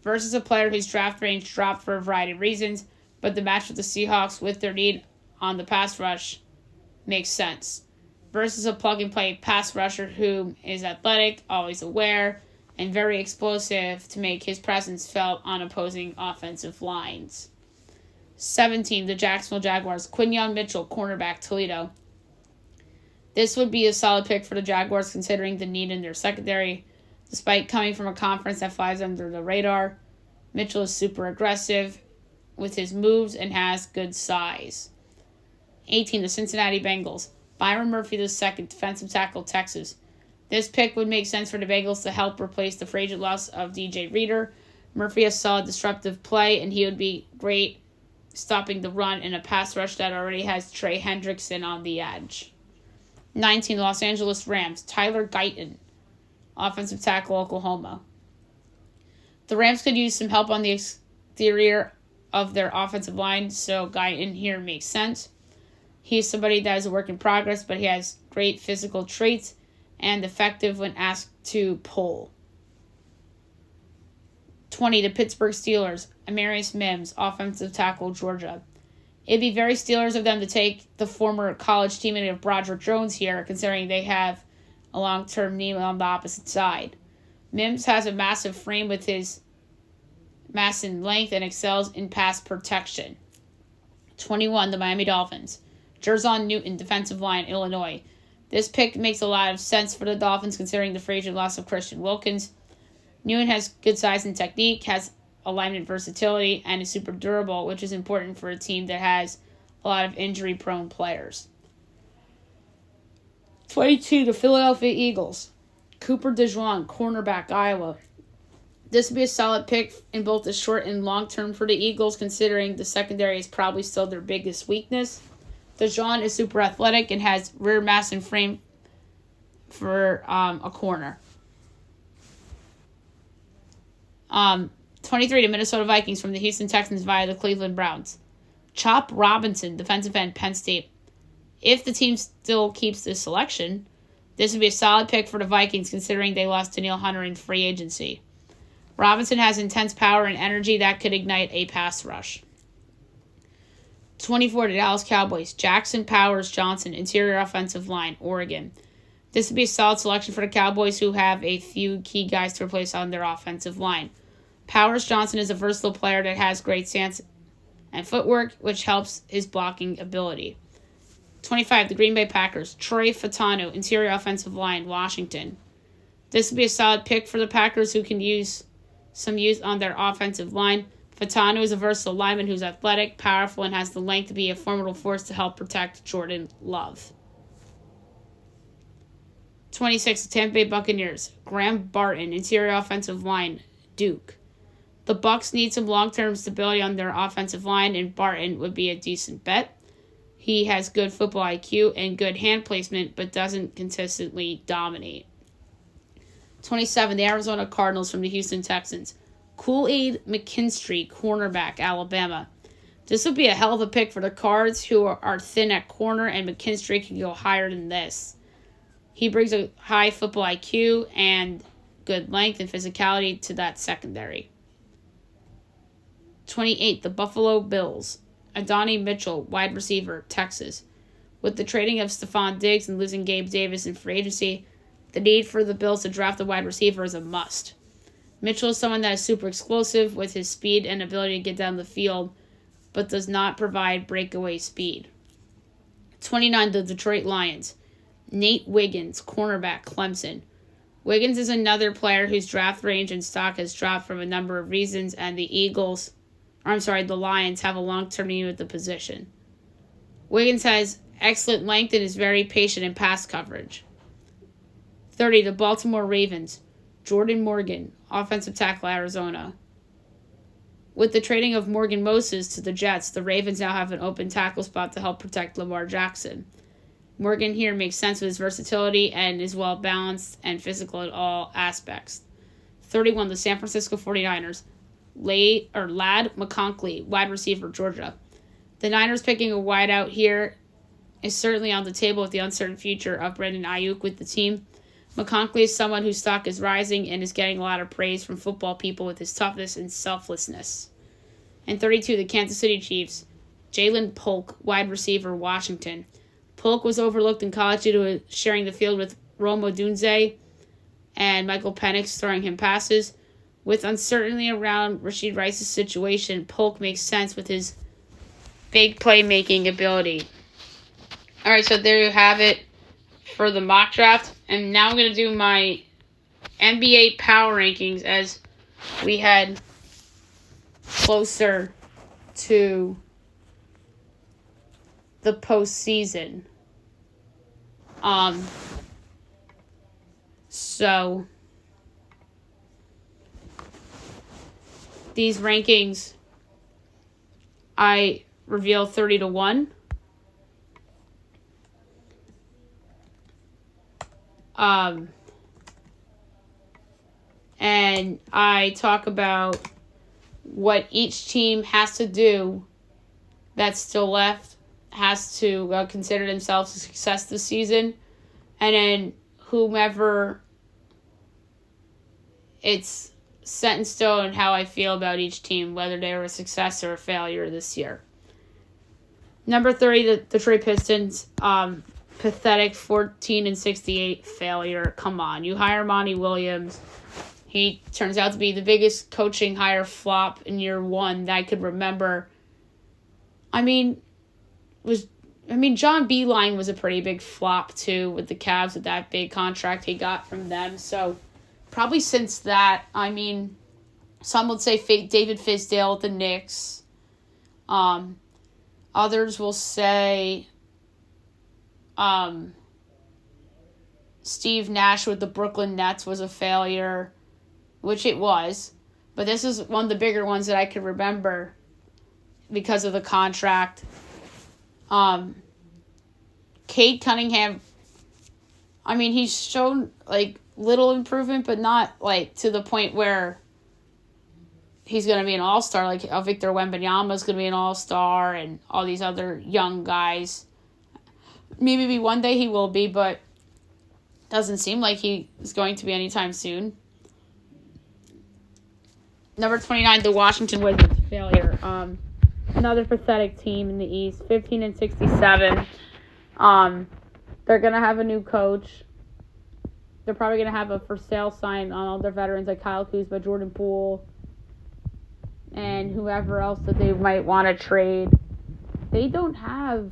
Verse is a player whose draft range dropped for a variety of reasons, but the match with the Seahawks with their need on the pass rush makes sense. Verse is a plug-and-play pass rusher who is athletic, always aware, and very explosive to make his presence felt on opposing offensive lines. 17, the Jacksonville Jaguars. Quinyon Mitchell, cornerback, Toledo. This would be a solid pick for the Jaguars considering the need in their secondary. Despite coming from a conference that flies under the radar, Mitchell is super aggressive with his moves and has good size. 18, the Cincinnati Bengals. Byron Murphy II, defensive tackle, Texas. This pick would make sense for the Bengals to help replace the fragile loss of DJ Reader. Murphy has solid disruptive play, and he would be great stopping the run in a pass rush that already has Trey Hendrickson on the edge. 19, the Los Angeles Rams. Tyler Guyton, offensive tackle, Oklahoma. The Rams could use some help on the exterior of their offensive line, so Guyton here makes sense. He's somebody that is a work in progress, but he has great physical traits and effective when asked to pull. 20, the Pittsburgh Steelers. Amarius Mims, offensive tackle, Georgia. It'd be very Steelers of them to take the former college teammate of Broderick Jones here, considering they have a long-term knee on the opposite side. Mims has a massive frame with his mass and length and excels in pass protection. 21, the Miami Dolphins. Jerzon Newton, defensive line, Illinois. This pick makes a lot of sense for the Dolphins considering the fragile loss of Christian Wilkins. Newton has good size and technique, has alignment versatility, and is super durable, which is important for a team that has a lot of injury-prone players. 22, the Philadelphia Eagles. Cooper DeJuan, cornerback, Iowa. This would be a solid pick in both the short and long term for the Eagles, considering the secondary is probably still their biggest weakness. DeJuan is super athletic and has rear mass and frame for a corner. 23, the Minnesota Vikings from the Houston Texans via the Cleveland Browns. Chop Robinson, defensive end, Penn State. If the team still keeps this selection, this would be a solid pick for the Vikings considering they lost Danielle Hunter in free agency. Robinson has intense power and energy that could ignite a pass rush. 24, the Dallas Cowboys. Jackson Powers Johnson, interior offensive line, Oregon. This would be a solid selection for the Cowboys, who have a few key guys to replace on their offensive line. Powers Johnson is a versatile player that has great stance and footwork, which helps his blocking ability. 25, the Green Bay Packers. Troy Fatano, interior offensive line, Washington. This would be a solid pick for the Packers, who can use some youth on their offensive line. Fatano is a versatile lineman who's athletic, powerful, and has the length to be a formidable force to help protect Jordan Love. 26, the Tampa Bay Buccaneers. Graham Barton, interior offensive line, Duke. The Bucs need some long-term stability on their offensive line, and Barton would be a decent bet. He has good football IQ and good hand placement, but doesn't consistently dominate. 27, the Arizona Cardinals from the Houston Texans. Kool-Aid McKinstry, cornerback, Alabama. This would be a hell of a pick for the Cards, who are thin at corner, and McKinstry can go higher than this. He brings a high football IQ and good length and physicality to that secondary. 28, the Buffalo Bills. Adonai Mitchell, wide receiver, Texas. With the trading of Stephon Diggs and losing Gabe Davis in free agency, the need for the Bills to draft a wide receiver is a must. Mitchell is someone that is super explosive with his speed and ability to get down the field but does not provide breakaway speed. 29, the Detroit Lions. Nate Wiggins, cornerback, Clemson. Wiggins is another player whose draft range and stock has dropped from a number of reasons, and the Lions have a long-term need at the position. Wiggins has excellent length and is very patient in pass coverage. 30, the Baltimore Ravens. Jordan Morgan, offensive tackle, Arizona. With the trading of Morgan Moses to the Jets, the Ravens now have an open tackle spot to help protect Lamar Jackson. Morgan here makes sense with his versatility and is well-balanced and physical in all aspects. 31, the San Francisco 49ers. Ladd McConkey, wide receiver, Georgia. The Niners picking a wideout here is certainly on the table with the uncertain future of Brandon Ayuk with the team. McConkey is someone whose stock is rising and is getting a lot of praise from football people with his toughness and selflessness. And 32, the Kansas City Chiefs. Jalen Polk, wide receiver, Washington. Polk was overlooked in college due to sharing the field with Rome Odunze and Michael Penix throwing him passes. With uncertainty around Rashid Rice's situation, Polk makes sense with his big playmaking ability. All right, so there you have it for the mock draft. And now I'm going to do my NBA power rankings as we head closer to the postseason. So these rankings I reveal 30-1. And I talk about what each team has to do that's still left, has to consider themselves a success this season, and then whomever, it's set in stone how I feel about each team, whether they were a success or a failure this year. Number 30, the Detroit Pistons. Pathetic 14-68 failure. Come on. You hire Monty Williams. He turns out to be the biggest coaching hire flop in year one that I could remember. John Beilein was a pretty big flop too with the Cavs with that big contract he got from them. So probably since that, some would say David Fizdale at the Knicks. Others will say Steve Nash with the Brooklyn Nets was a failure, which it was. But this is one of the bigger ones that I could remember because of the contract. Cade Cunningham, he's shown little improvement, but not to the point where he's going to be an all-star. Victor Wembanyama is going to be an all-star and all these other young guys. Maybe one day he will be, but doesn't seem like he is going to be anytime soon. Number 29, the Washington Wizards, failure. Another pathetic team in the East, 15-67. They're going to have a new coach. They're probably going to have a for sale sign on all their veterans like Kyle Kuzma, Jordan Poole, and whoever else that they might want to trade. They don't have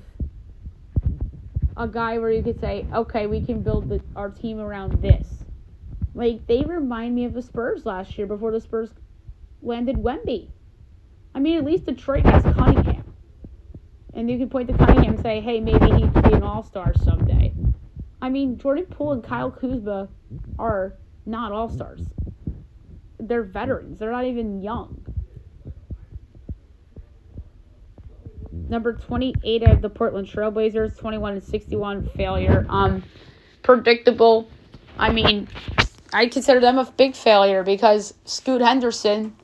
a guy where you could say, okay, we can build our team around this. They remind me of the Spurs last year before the Spurs landed Wemby. At least Detroit has Cunningham. And you can point to Cunningham and say, hey, maybe he could be an all-star someday. Jordan Poole and Kyle Kuzma are not all-stars. They're veterans. They're not even young. Number 28, I have the Portland Trailblazers, 21-61 failure. Predictable. I consider them a big failure because Scoot Henderson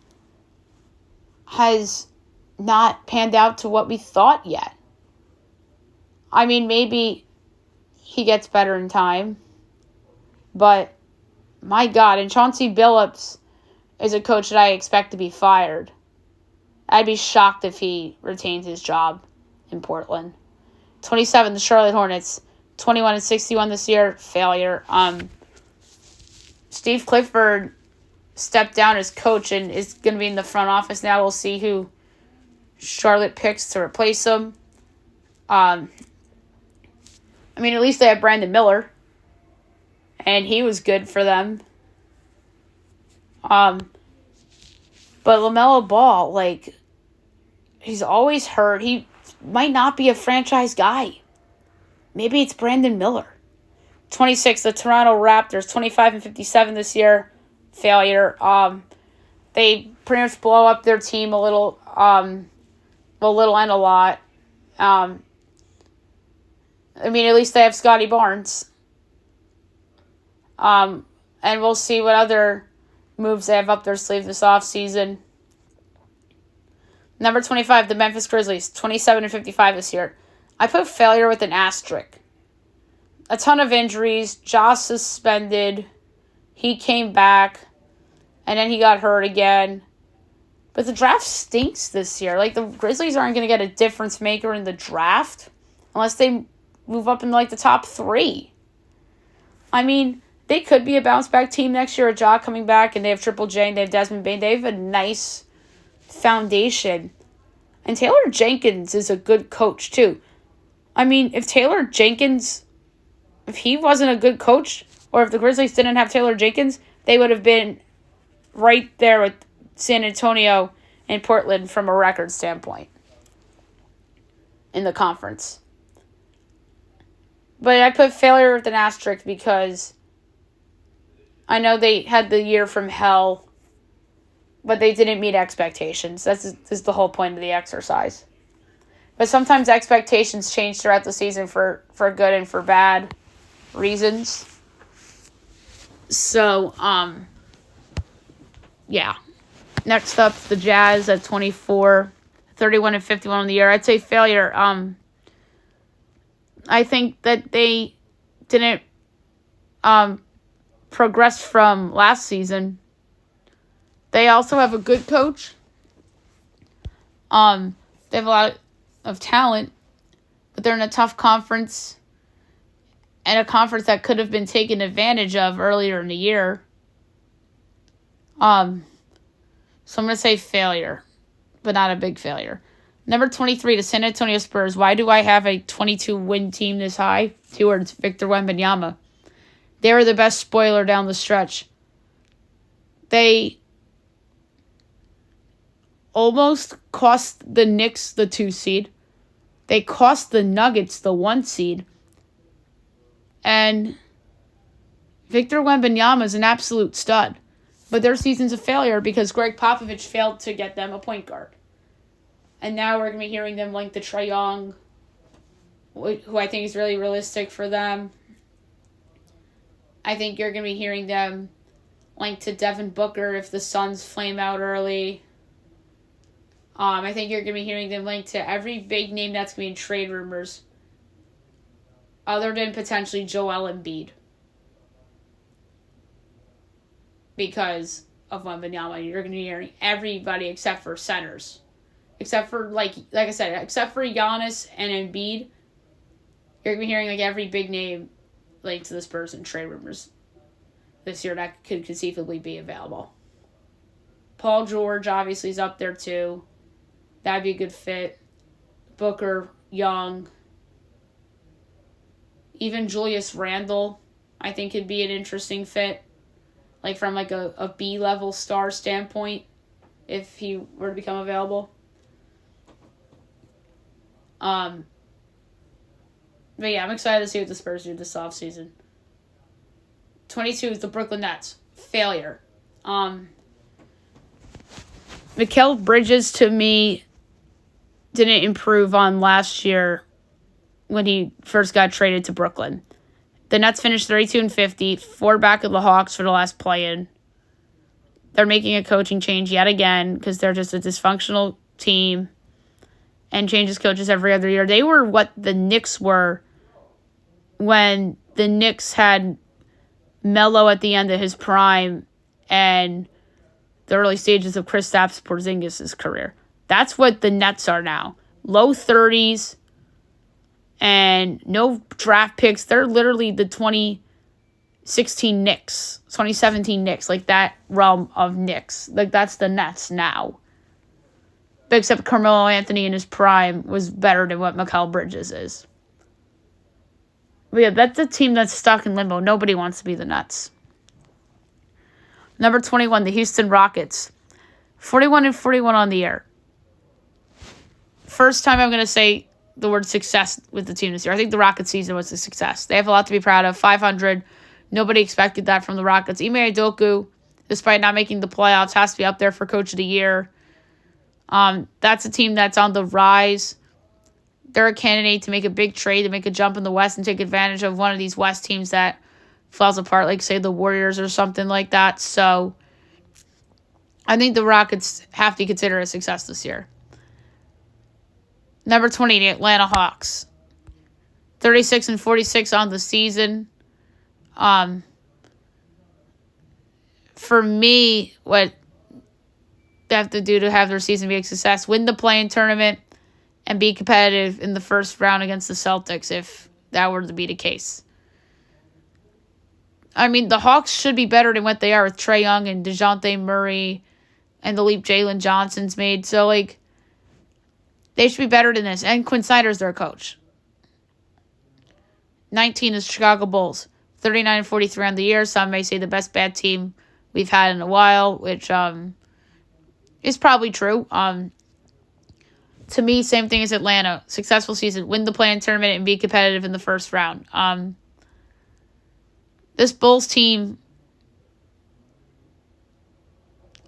has not panned out to what we thought yet. Maybe he gets better in time, but my God, and Chauncey Billups is a coach that I expect to be fired. I'd be shocked if he retains his job in Portland. 27, the Charlotte Hornets, 21-61 this year, failure. Steve Clifford stepped down as coach and is going to be in the front office now. We'll see who Charlotte picks to replace him. At least they have Brandon Miller. And he was good for them. But LaMelo Ball, he's always hurt. He might not be a franchise guy. Maybe it's Brandon Miller. 26, the Toronto Raptors, 25-57 this year. Failure. They pretty much blow up their team a little and a lot. At least they have Scotty Barnes. And we'll see what other moves they have up their sleeve this offseason. Number 25, the Memphis Grizzlies, 27-55 this year. I put failure with an asterisk. A ton of injuries. Josh suspended. He came back. And then he got hurt again. But the draft stinks this year. The Grizzlies aren't going to get a difference maker in the draft unless they move up in, the top 3. They could be a bounce-back team next year with Ja coming back, and they have Triple J, and they have Desmond Bane. They have a nice foundation. And Taylor Jenkins is a good coach, too. If Taylor Jenkins, if he wasn't a good coach, or if the Grizzlies didn't have Taylor Jenkins, they would have been right there with San Antonio and Portland from a record standpoint in the conference. But I put failure with an asterisk because I know they had the year from hell, but they didn't meet expectations. This is the whole point of the exercise. But sometimes expectations change throughout the season for good and for bad reasons. So, yeah. Next up, the Jazz at 24, 31-51 on the year. I'd say failure. I think that they didn't progress from last season. They also have a good coach. They have a lot of talent, but they're in a tough conference and a conference that could have been taken advantage of earlier in the year. So I'm going to say failure, but not a big failure. Number 23, the San Antonio Spurs. Why do I have a 22-win team this high? 2 words, Victor Wembanyama. They were the best spoiler down the stretch. They almost cost the Knicks the 2 seed. They cost the Nuggets the 1 seed. And Victor Wembanyama is an absolute stud. But their season's a failure because Greg Popovich failed to get them a point guard. And now we're going to be hearing them linked to Trae Young, who I think is really realistic for them. I think you're going to be hearing them linked to Devin Booker if the Suns flame out early. I think you're going to be hearing them linked to every big name that's going to be in trade rumors, other than potentially Joel Embiid, because of Wembanyama. You're going to be hearing everybody except for centers. Except for, like I said, except for Giannis and Embiid, you're going to be hearing every big name linked to the Spurs in trade rumors this year that could conceivably be available. Paul George obviously is up there too. That'd be a good fit. Booker, Young. Even Julius Randle, I think could be an interesting fit. From a B-level star standpoint, if he were to become available. But yeah, I'm excited to see what the Spurs do this offseason. 22 is the Brooklyn Nets. Failure. Mikal Bridges, to me, didn't improve on last year when he first got traded to Brooklyn. The Nets finished 32-50, 4 back of the Hawks for the last play-in. They're making a coaching change yet again because they're just a dysfunctional team and changes coaches every other year. They were what the Knicks were when the Knicks had Melo at the end of his prime and the early stages of Kristaps Porzingis' career. That's what the Nets are now. Low 30s and no draft picks. They're literally the 2016 Knicks, 2017 Knicks, that realm of Knicks. That's the Nets now. except Carmelo Anthony in his prime was better than what Mikal Bridges is. But yeah, that's a team that's stuck in limbo. Nobody wants to be the Nets. Number 21, the Houston Rockets. 41-41 on the year. First time I'm going to say the word success with the team this year. I think the Rockets season was a success. They have a lot to be proud of. 500. Nobody expected that from the Rockets. Ime Udoka, despite not making the playoffs, has to be up there for Coach of the Year. That's a team that's on the rise. They're a candidate to make a big trade, to make a jump in the West and take advantage of one of these West teams that falls apart, like, say, the Warriors or something like that. So I think the Rockets have to consider a success this year. Number 20, the Atlanta Hawks. 36-46 on the season. For me, what they have to do to have their season be a success, win the play-in tournament and be competitive in the first round against the Celtics if that were to be the case. I mean, the Hawks should be better than what they are with Trae Young and DeJounte Murray and the leap Jalen Johnson's made. So, like, they should be better than this. And Quinn Snyder's their coach. 19 is Chicago Bulls. 39-43 on the year. Some may say the best bad team we've had in a while, which is probably true. To me, same thing as Atlanta. Successful season. Win the play-in tournament and be competitive in the first round. This Bulls team,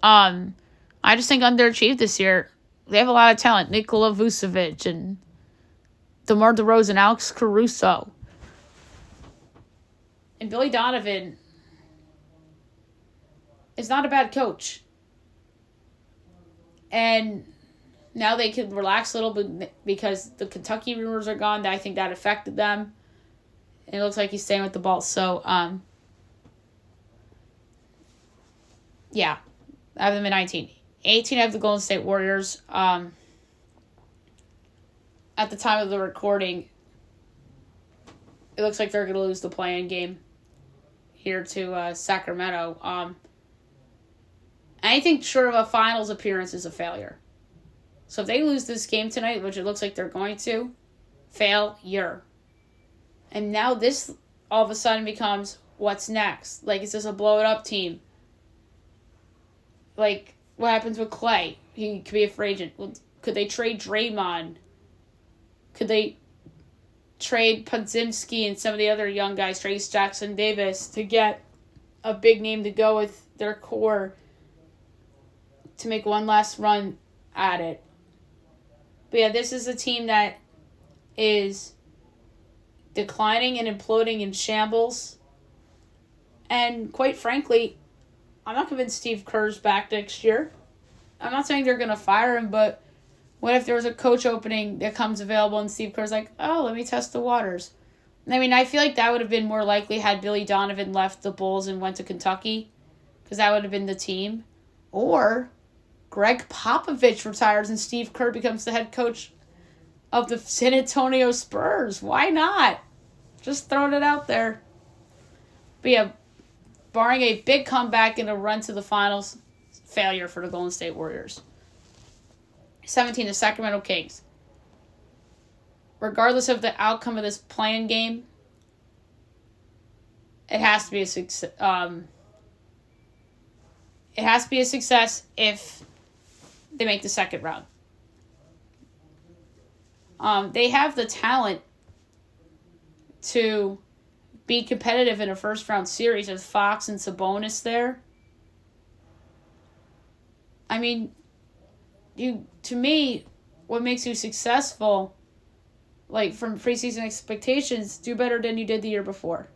I just think underachieved this year. They have a lot of talent. Nikola Vucevic and DeMar DeRozan, Alex Caruso. And Billy Donovan is not a bad coach. And now they can relax a little bit because the Kentucky rumors are gone. I think that affected them. And it looks like he's staying with the Bulls. So, yeah. I have them at 19. 18, I have the Golden State Warriors. At the time of the recording, it looks like they're going to lose the play-in game here to Sacramento. Anything short of a finals appearance is a failure. So if they lose this game tonight, which it looks like they're going to, failure. And now this all of a sudden becomes what's next. Like, is this a blow-it-up team? Like, what happens with Clay? He could be a free agent. Well, could they trade Draymond? Could they trade Podziemski and some of the other young guys, Trace Jackson Davis, to get a big name to go with their core to make one last run at it? But yeah, this is a team that is declining and imploding in shambles. And quite frankly, I'm not convinced Steve Kerr's back next year. I'm not saying they're going to fire him, but what if there was a coach opening that comes available and Steve Kerr's like, oh, let me test the waters? I mean, I feel like that would have been more likely had Billy Donovan left the Bulls and went to Kentucky, because that would have been the team. Or Greg Popovich retires and Steve Kerr becomes the head coach of the San Antonio Spurs. Why not? Just throwing it out there. But yeah, barring a big comeback and a run to the finals, failure for the Golden State Warriors. 17, the Sacramento Kings. Regardless of the outcome of this play-in game, it has to be a success. It has to be a success if they make the second round. They have the talent to be competitive in a first-round series with Fox and Sabonis there. I mean, to me, what makes you successful, like from preseason expectations, do better than you did the year before.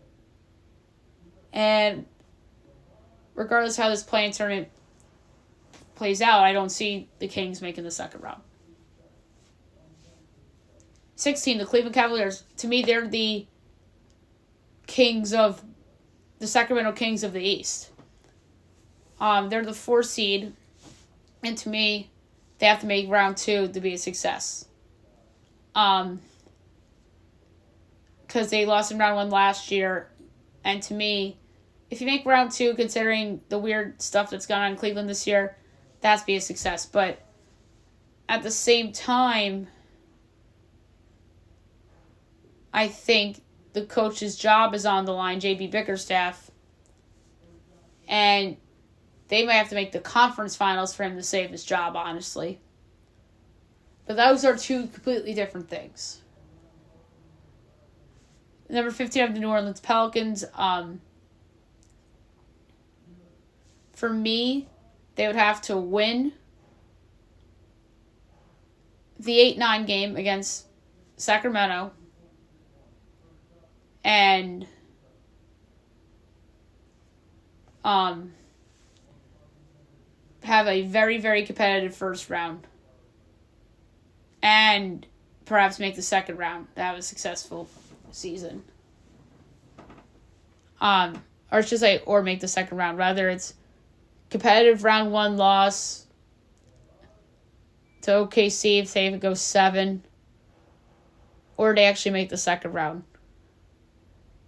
And regardless how this play-in tournament plays out, I don't see the Kings making the second round. 16, the Cleveland Cavaliers. To me, they're the Sacramento Kings of the East. They're the 4 seed. And to me, they have to make round 2 to be a success. Because they lost in round 1 last year. And to me, if you make round 2, considering the weird stuff that's gone on in Cleveland this year, that has to be a success. But at the same time, I think the coach's job is on the line, J.B. Bickerstaff, and they might have to make the conference finals for him to save his job, honestly. But those are two completely different things. Number 15 of the New Orleans Pelicans. For me, they would have to win the 8-9 game against Sacramento and have a very, very competitive first round and perhaps make the second round to have a successful season. Or it's just like, or make the second round. Rather, it's competitive round 1 loss to OKC if they go 7, or they actually make the second round.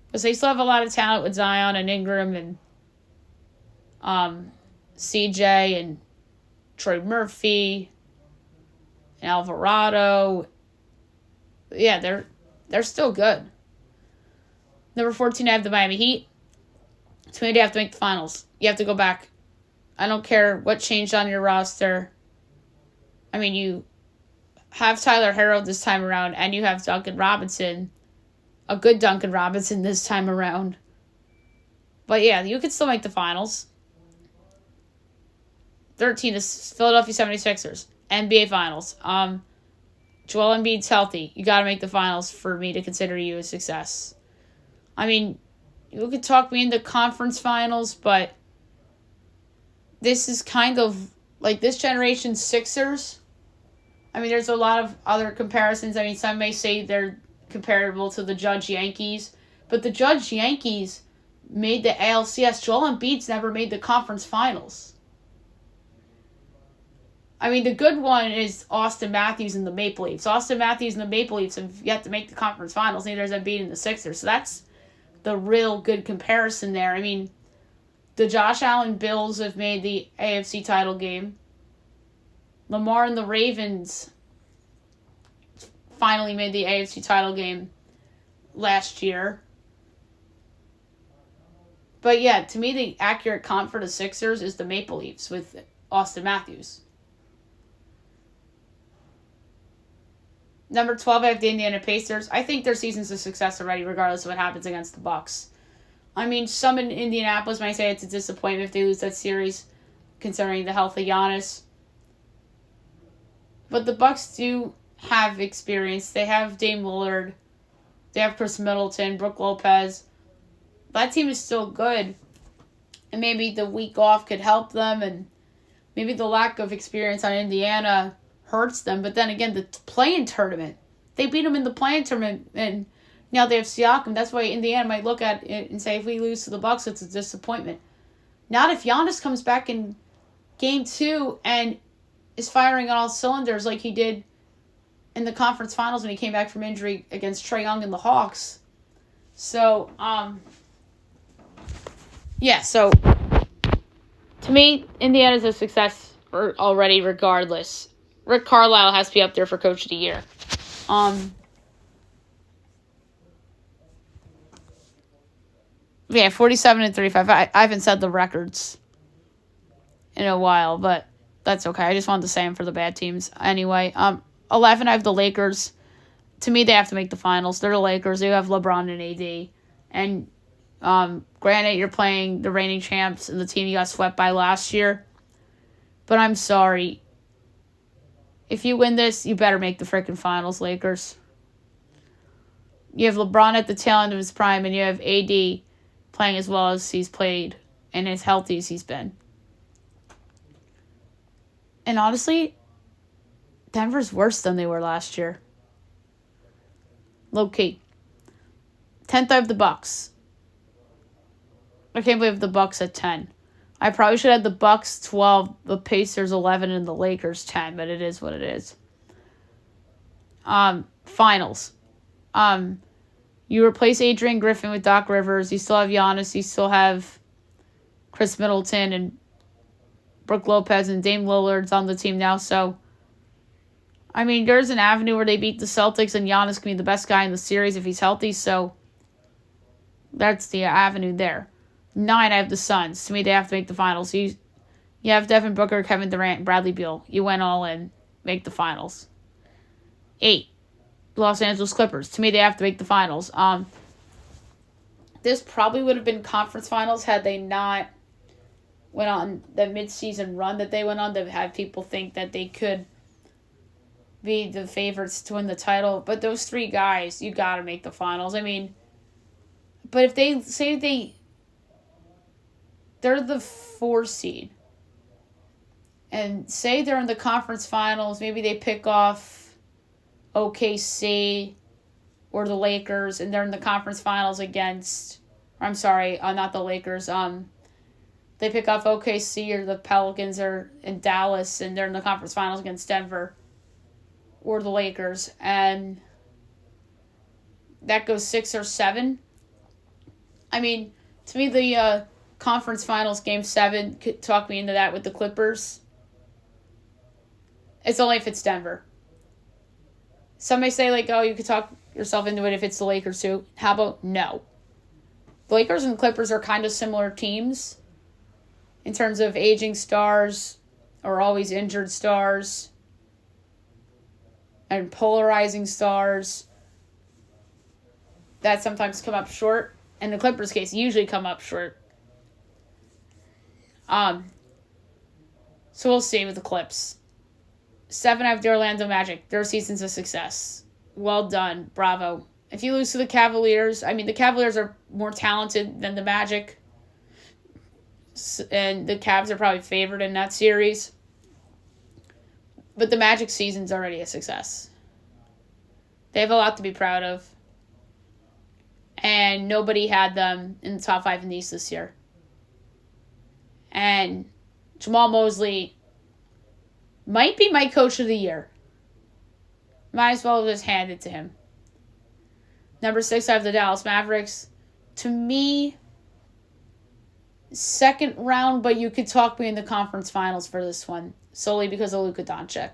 Because they still have a lot of talent with Zion and Ingram and CJ and Troy Murphy and Alvarado. Yeah, they're still good. Number 14, I have the Miami Heat. To me, they have to make the finals. You have to go back. I don't care what changed on your roster. I mean, you have Tyler Herro this time around, and you have Duncan Robinson. A good Duncan Robinson this time around. But yeah, you could still make the finals. 13 is Philadelphia 76ers. NBA Finals. Joel Embiid's healthy. You got to make the finals for me to consider you a success. I mean, you could talk me into conference finals, but this is kind of like this generation's Sixers. I mean, there's a lot of other comparisons. I mean, some may say they're comparable to the Judge Yankees, but the Judge Yankees made the ALCS. Joel Embiid's never made the conference finals. I mean, the good one is Austin Matthews and the Maple Leafs. Austin Matthews and the Maple Leafs have yet to make the conference finals. Neither has Embiid and the Sixers. So that's the real good comparison there. I mean, the Josh Allen Bills have made the AFC title game. Lamar and the Ravens finally made the AFC title game last year. But yeah, to me, the accurate comp for the Sixers is the Maple Leafs with Austin Matthews. Number 12, I have the Indiana Pacers. I think their season's a success already, regardless of what happens against the Bucks. I mean, some in Indianapolis might say it's a disappointment if they lose that series, considering the health of Giannis. But the Bucks do have experience. They have Dame Lillard. They have Chris Middleton, Brook Lopez. That team is still good. And maybe the week off could help them, and maybe the lack of experience on Indiana hurts them. But then again, the play-in tournament, they beat them in the play-in tournament, and now they have Siakam. That's why Indiana might look at it and say, if we lose to the Bucks, it's a disappointment. Not if Giannis comes back in Game 2 and is firing on all cylinders like he did in the conference finals when he came back from injury against Trae Young and the Hawks. So, so to me, Indiana's a success already regardless. Rick Carlisle has to be up there for Coach of the Year. Yeah, 47-35. I haven't said the records in a while, but that's okay. I just wanted to say them for the bad teams. Anyway, 11, I have the Lakers. To me, they have to make the finals. They're the Lakers. They have LeBron and AD. And granted, you're playing the reigning champs and the team you got swept by last year. But I'm sorry. If you win this, you better make the freaking finals, Lakers. You have LeBron at the tail end of his prime, and you have AD playing as well as he's played and as healthy as he's been. And honestly, Denver's worse than they were last year. Low key. 10th, I have the Bucks. I can't believe the Bucks at 10. I probably should have the Bucks 12, the Pacers 11, and the Lakers 10, but it is what it is. Finals. You replace Adrian Griffin with Doc Rivers. You still have Giannis. You still have Chris Middleton and Brook Lopez and Dame Lillard's on the team now. So I mean, there's an avenue where they beat the Celtics and Giannis can be the best guy in the series if he's healthy, so that's the avenue there. 9, I have the Suns. To me, they have to make the finals. You have Devin Booker, Kevin Durant, Bradley Beal. You went all in, make the finals. 8, Los Angeles Clippers. To me, they have to make the finals. This probably would have been conference finals had they not went on the mid-season run that they went on to have people think that they could be the favorites to win the title. But those 3 guys, you got to make the finals. I mean, but if they say they're the 4 seed and say they're in the conference finals, maybe they pick off OKC or the Lakers, and they're in the conference finals against, I'm sorry, not the Lakers. They pick off OKC or the Pelicans or in Dallas, and they're in the conference finals against Denver or the Lakers, and that goes 6 or 7. I mean, to me, the conference finals game 7 could talk me into that with the Clippers. It's only if it's Denver. Some may say, like, oh, you could talk yourself into it if it's the Lakers too. How about no? The Lakers and Clippers are kind of similar teams in terms of aging stars or always injured stars and polarizing stars that sometimes come up short. In the Clippers case, usually come up short. So we'll see with the Clips. 7, I have the Orlando Magic. Their season's a success. Well done. Bravo. If you lose to the Cavaliers, I mean, the Cavaliers are more talented than the Magic. And the Cavs are probably favored in that series. But the Magic season's already a success. They have a lot to be proud of. And nobody had them in the top 5 in the East this year. And Jamal Mosley might be my coach of the year. Might as well just hand it to him. Number 6, I have the Dallas Mavericks. To me, second round, but you could talk me in the conference finals for this one, solely because of Luka Doncic.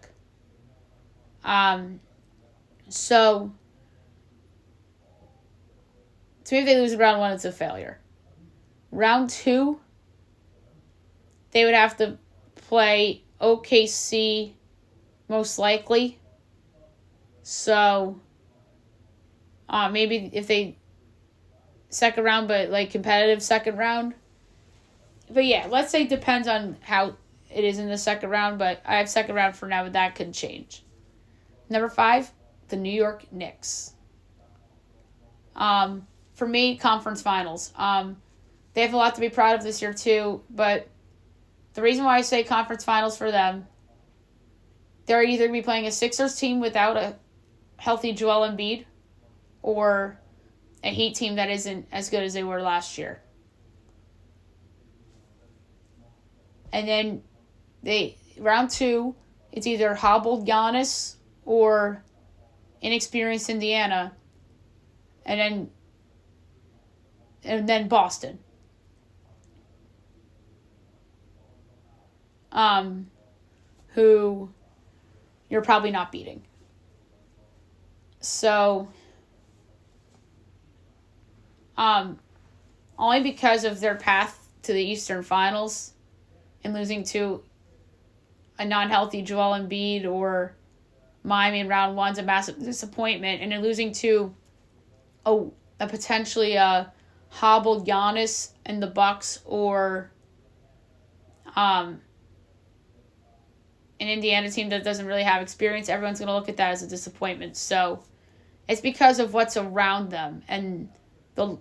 So, to me, if they lose in round 1, it's a failure. Round 2, they would have to play OKC, most likely. So, maybe if they second round, but like competitive second round. But yeah, let's say it depends on how it is in the second round, but I have second round for now, but that could change. Number 5, the New York Knicks. For me, conference finals. They have a lot to be proud of this year too, but the reason why I say conference finals for them, they're either going to be playing a Sixers team without a healthy Joel Embiid or a Heat team that isn't as good as they were last year. And then round 2, it's either hobbled Giannis or inexperienced Indiana, and then Boston. Who you're probably not beating. So, only because of their path to the Eastern Finals and losing to a non-healthy Joel Embiid or Miami in round 1's a massive disappointment, and then losing to a potentially hobbled Giannis and the Bucks or an Indiana team that doesn't really have experience, everyone's going to look at that as a disappointment. So it's because of what's around them and the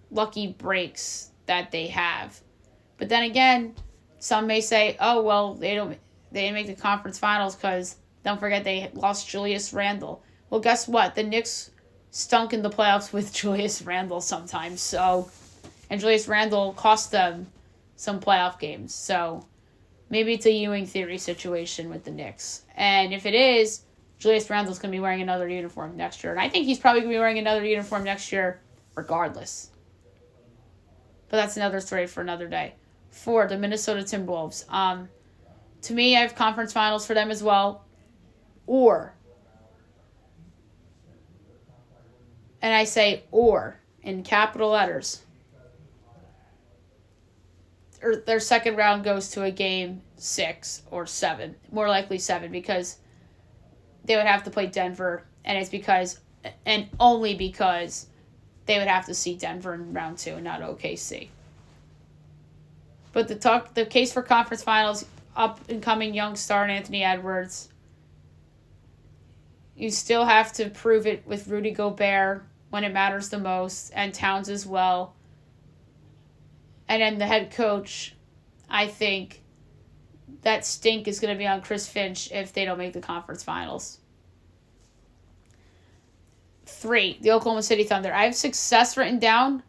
lucky breaks that they have. But then again, some may say, oh, well, they didn't make the conference finals because don't forget they lost Julius Randle. Well, guess what? The Knicks stunk in the playoffs with Julius Randle sometimes. So, and Julius Randle cost them some playoff games. So maybe it's a Ewing theory situation with the Knicks. And if it is, Julius Randle's going to be wearing another uniform next year. And I think he's probably going to be wearing another uniform next year regardless. But that's another story for another day. 4, the Minnesota Timberwolves. To me, I have conference finals for them as well. Or and I say or in capital letters, or their second round goes to a game 6 or 7, more likely 7, because they would have to play Denver, and it's because, and only because, they would have to see Denver in round 2 and not OKC. But the case for conference finals, up and coming young star Anthony Edwards. You still have to prove it with Rudy Gobert when it matters the most, and Towns as well. And then the head coach, I think that stink is going to be on Chris Finch if they don't make the conference finals. 3, the Oklahoma City Thunder. I have success written down,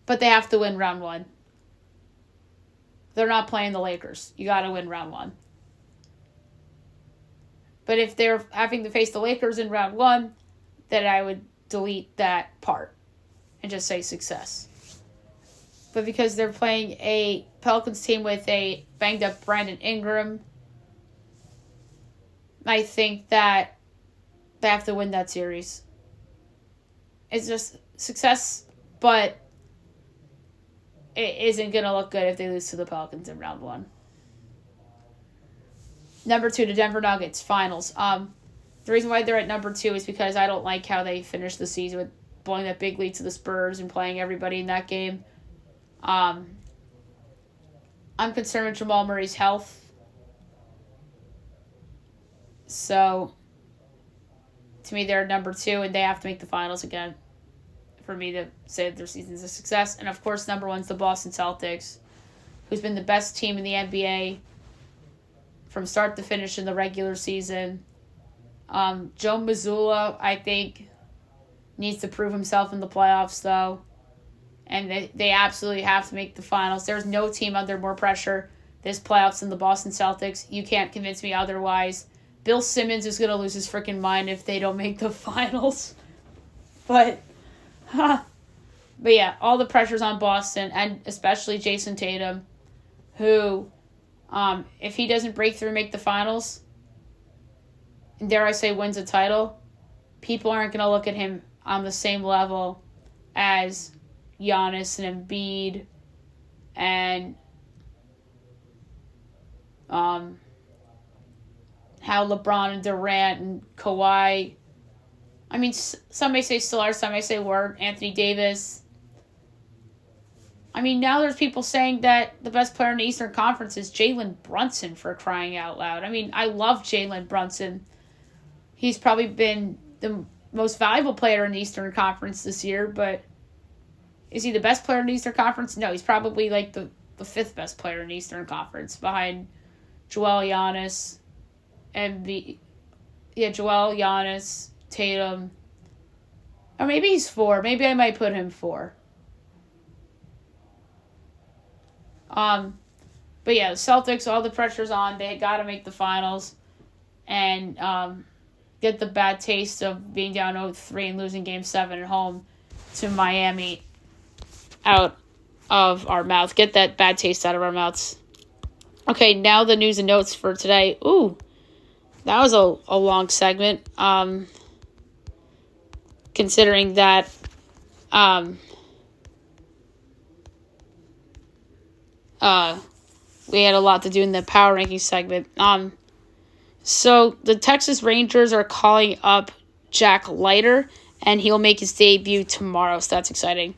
but they have to win round 1. They're not playing the Lakers. You got to win round 1. But if they're having to face the Lakers in round 1, then I would delete that part and just say success. But because they're playing a Pelicans team with a banged-up Brandon Ingram, I think that they have to win that series. It's just success, but it isn't going to look good if they lose to the Pelicans in round 1. Number 2, the Denver Nuggets, finals. The reason why they're at number 2 is because I don't like how they finished the season with blowing that big lead to the Spurs and playing everybody in that game. I'm concerned with Jamal Murray's health. So, to me, they're number 2, and they have to make the finals again for me to say that their season's a success. And, of course, number 1's the Boston Celtics, who's been the best team in the NBA from start to finish in the regular season. Joe Mazzulla, I think, needs to prove himself in the playoffs, though. And they absolutely have to make the finals. There's no team under more pressure this playoffs than the Boston Celtics. You can't convince me otherwise. Bill Simmons is going to lose his freaking mind if they don't make the finals. But yeah, all the pressure's on Boston, and especially Jason Tatum, who, if he doesn't break through and make the finals, and dare I say wins a title, people aren't going to look at him on the same level as Giannis and Embiid and how LeBron and Durant and Kawhi. I mean, some may say Stillard, some may say Ward, Anthony Davis. I mean, now there's people saying that the best player in the Eastern Conference is Jalen Brunson, for crying out loud. I mean, I love Jalen Brunson. He's probably been the most valuable player in the Eastern Conference this year, but is he the best player in the Eastern Conference? No, he's probably like the 5th best player in the Eastern Conference behind Joel, Giannis, Joel, Giannis, Tatum. Or maybe he's 4. Maybe I might put him 4. But yeah, the Celtics, all the pressure's on. They got to make the finals and get the bad taste of being down 0-3 and losing Game 7 at home to Miami out of our mouth. Get that bad taste out of our mouths. Okay, now the news and notes for today. Ooh, that was a long segment. Considering that we had a lot to do in the power ranking segment. So the Texas Rangers are calling up Jack Leiter, and he'll make his debut tomorrow, so that's exciting.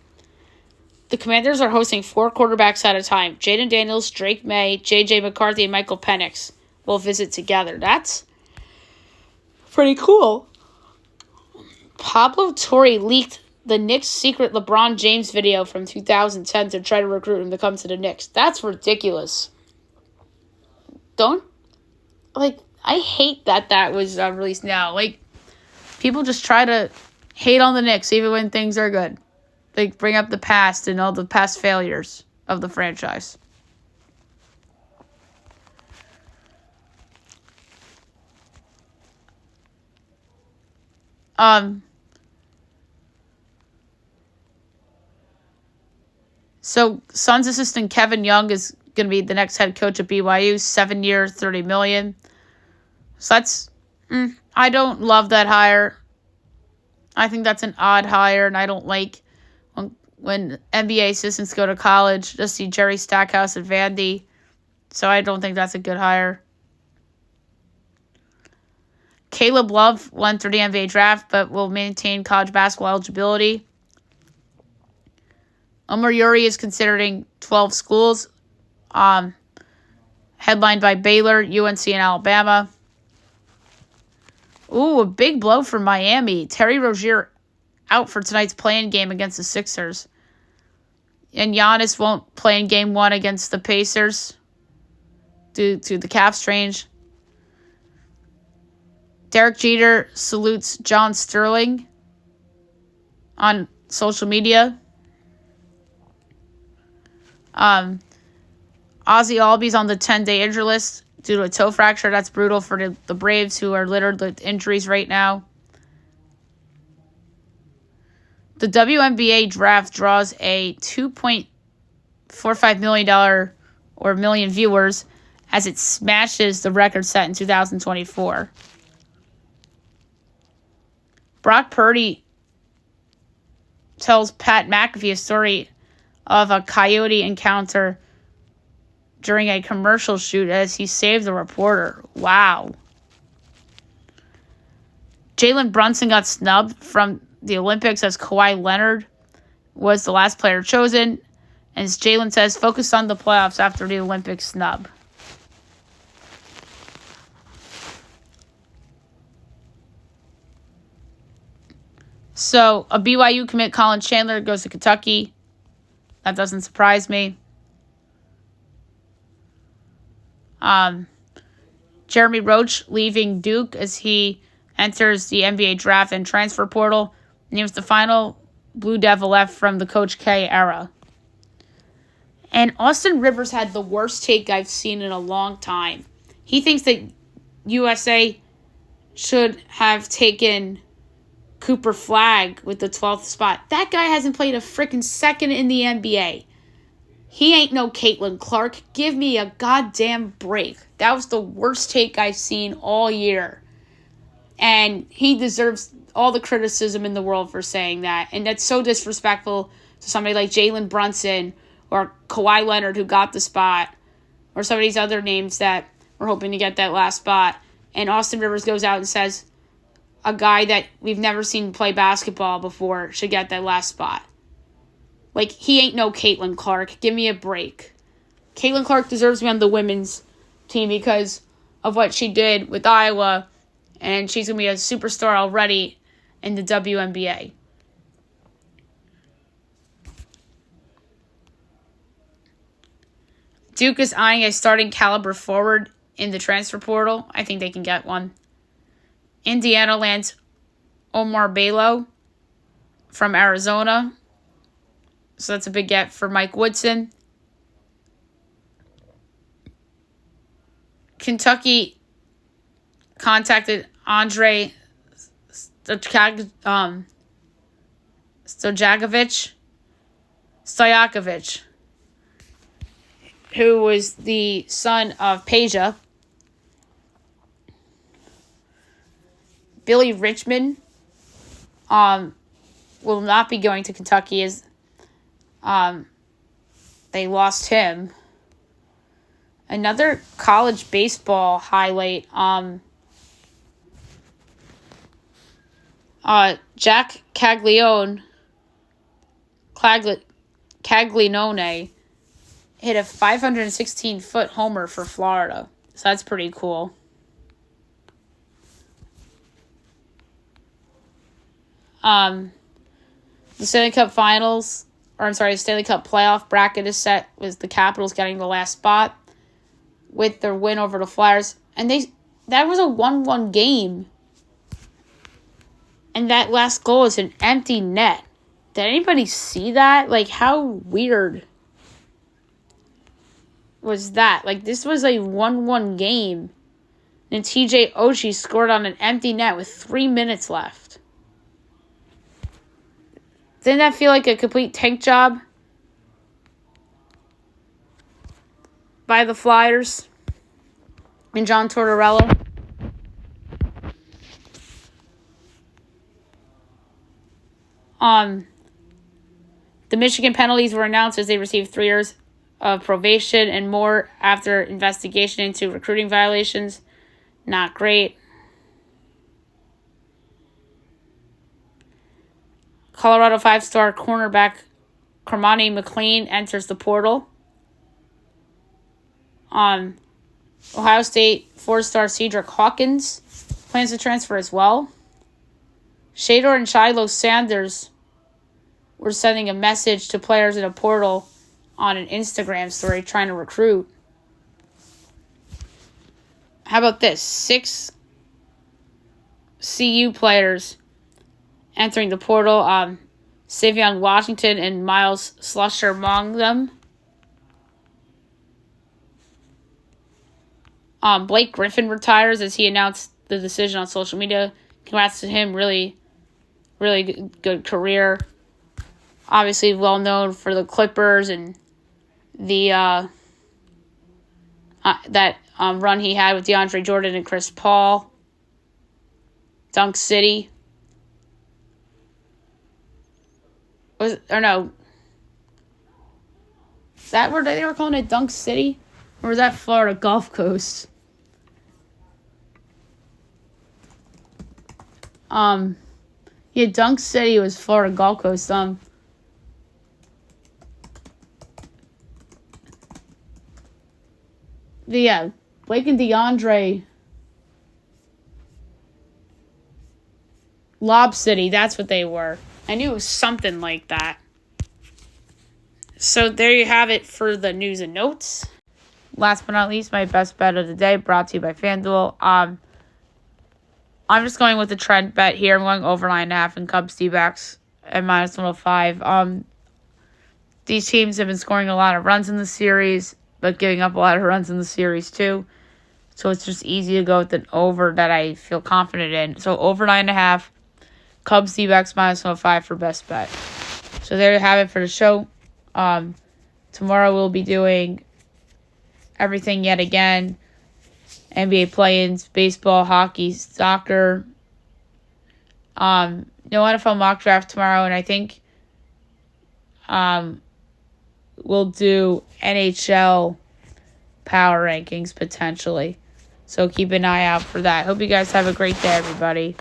The Commanders are hosting 4 quarterbacks at a time. Jaden Daniels, Drake May, J.J. McCarthy, and Michael Penix will visit together. That's pretty cool. Pablo Torre leaked the Knicks' secret LeBron James video from 2010 to try to recruit him to come to the Knicks. That's ridiculous. I hate that was released now. Like, people just try to hate on the Knicks even when things are good. They bring up the past and all the past failures of the franchise. So Suns assistant Kevin Young is going to be the next head coach at BYU, 7 years, $30 million. So that's, I don't love that hire. I think that's an odd hire, and I don't like when NBA assistants go to college. Just see Jerry Stackhouse and Vandy. So I don't think that's a good hire. Caleb Love went through the NBA draft, but will maintain college basketball eligibility. Omar Uri is considering 12 schools, headlined by Baylor, UNC, and Alabama. Ooh, a big blow for Miami. Terry Rozier out for tonight's play-in game against the Sixers. And Giannis won't play in Game 1 against the Pacers due to the cap strange. Derek Jeter salutes John Sterling on social media. Ozzy Albies on the 10-day injury list due to a toe fracture. That's brutal for the Braves, who are littered with injuries right now. The WNBA draft draws a $2.45 million or million viewers as it smashes the record set in 2024. Brock Purdy tells Pat McAfee a story of a coyote encounter during a commercial shoot as he saved the reporter. Wow. Jalen Brunson got snubbed from the Olympics as Kawhi Leonard was the last player chosen. And as Jalen says, focus on the playoffs after the Olympic snub. So, a BYU commit, Colin Chandler, goes to Kentucky. That doesn't surprise me. Jeremy Roach leaving Duke as he enters the NBA draft and transfer portal. And he was the final Blue Devil left from the Coach K era. And Austin Rivers had the worst take I've seen in a long time. He thinks that USA should have taken Cooper Flagg with the 12th spot. That guy hasn't played a freaking second in the NBA. He ain't no Caitlin Clark. Give me a goddamn break. That was the worst take I've seen all year. And he deserves all the criticism in the world for saying that. And that's so disrespectful to somebody like Jalen Brunson or Kawhi Leonard, who got the spot, or some of these other names that were hoping to get that last spot. And Austin Rivers goes out and says a guy that we've never seen play basketball before should get that last spot. Like, he ain't no Caitlin Clark. Give me a break. Caitlin Clark deserves to be on the women's team because of what she did with Iowa, and she's going to be a superstar already in the WNBA. Duke is eyeing a starting caliber forward in the transfer portal. I think they can get one. Indiana lands Omar Balo from Arizona. So that's a big get for Mike Woodson. Kentucky contacted Andre Stojakovic, who was the son of Peja. Billy Richmond will not be going to Kentucky as they lost him. Another college baseball highlight. Jack Caglianone hit a 516-foot homer for Florida. So that's pretty cool. The Stanley Cup playoff bracket is set with the Capitals getting the last spot with their win over the Flyers. And that was a 1-1 game. And that last goal is an empty net. Did anybody see that? Like, how weird was that? Like, this was a 1-1 game. And TJ Oshie scored on an empty net with 3 minutes left. Didn't that feel like a complete tank job by the Flyers and John Tortorella? The Michigan penalties were announced as they received 3 years of probation and more after investigation into recruiting violations. Not great. Colorado 5-star cornerback Cormani McLean enters the portal. Ohio State 4-star Cedric Hawkins plans to transfer as well. Shador and Shiloh Sanders were sending a message to players in a portal on an Instagram story trying to recruit. How about this? 6 CU players entering the portal. Savion Washington and Miles Slusher among them. Blake Griffin retires as he announced the decision on social media. Congrats to him. Really, really good career. Obviously well known for the Clippers and the run he had with DeAndre Jordan and Chris Paul. Dunk City. Is that where they were calling it Dunk City? Or was that Florida Gulf Coast? Yeah, Dunk City was Florida Gulf Coast. Blake and DeAndre. Lob City, that's what they were. I knew it was something like that. So there you have it for the news and notes. Last but not least, my best bet of the day, brought to you by FanDuel. I'm just going with the trend bet here. I'm going over 9.5 in Cubs D-backs at -105. These teams have been scoring a lot of runs in the series, but giving up a lot of runs in the series too. So it's just easy to go with an over that I feel confident in. So over 9.5, Cubs D-backs -105 for best bet. So there you have it for the show. Tomorrow we'll be doing everything yet again. NBA play-ins, baseball, hockey, soccer. No NFL mock draft tomorrow, and I think we'll do NHL power rankings potentially. So keep an eye out for that. Hope you guys have a great day, everybody.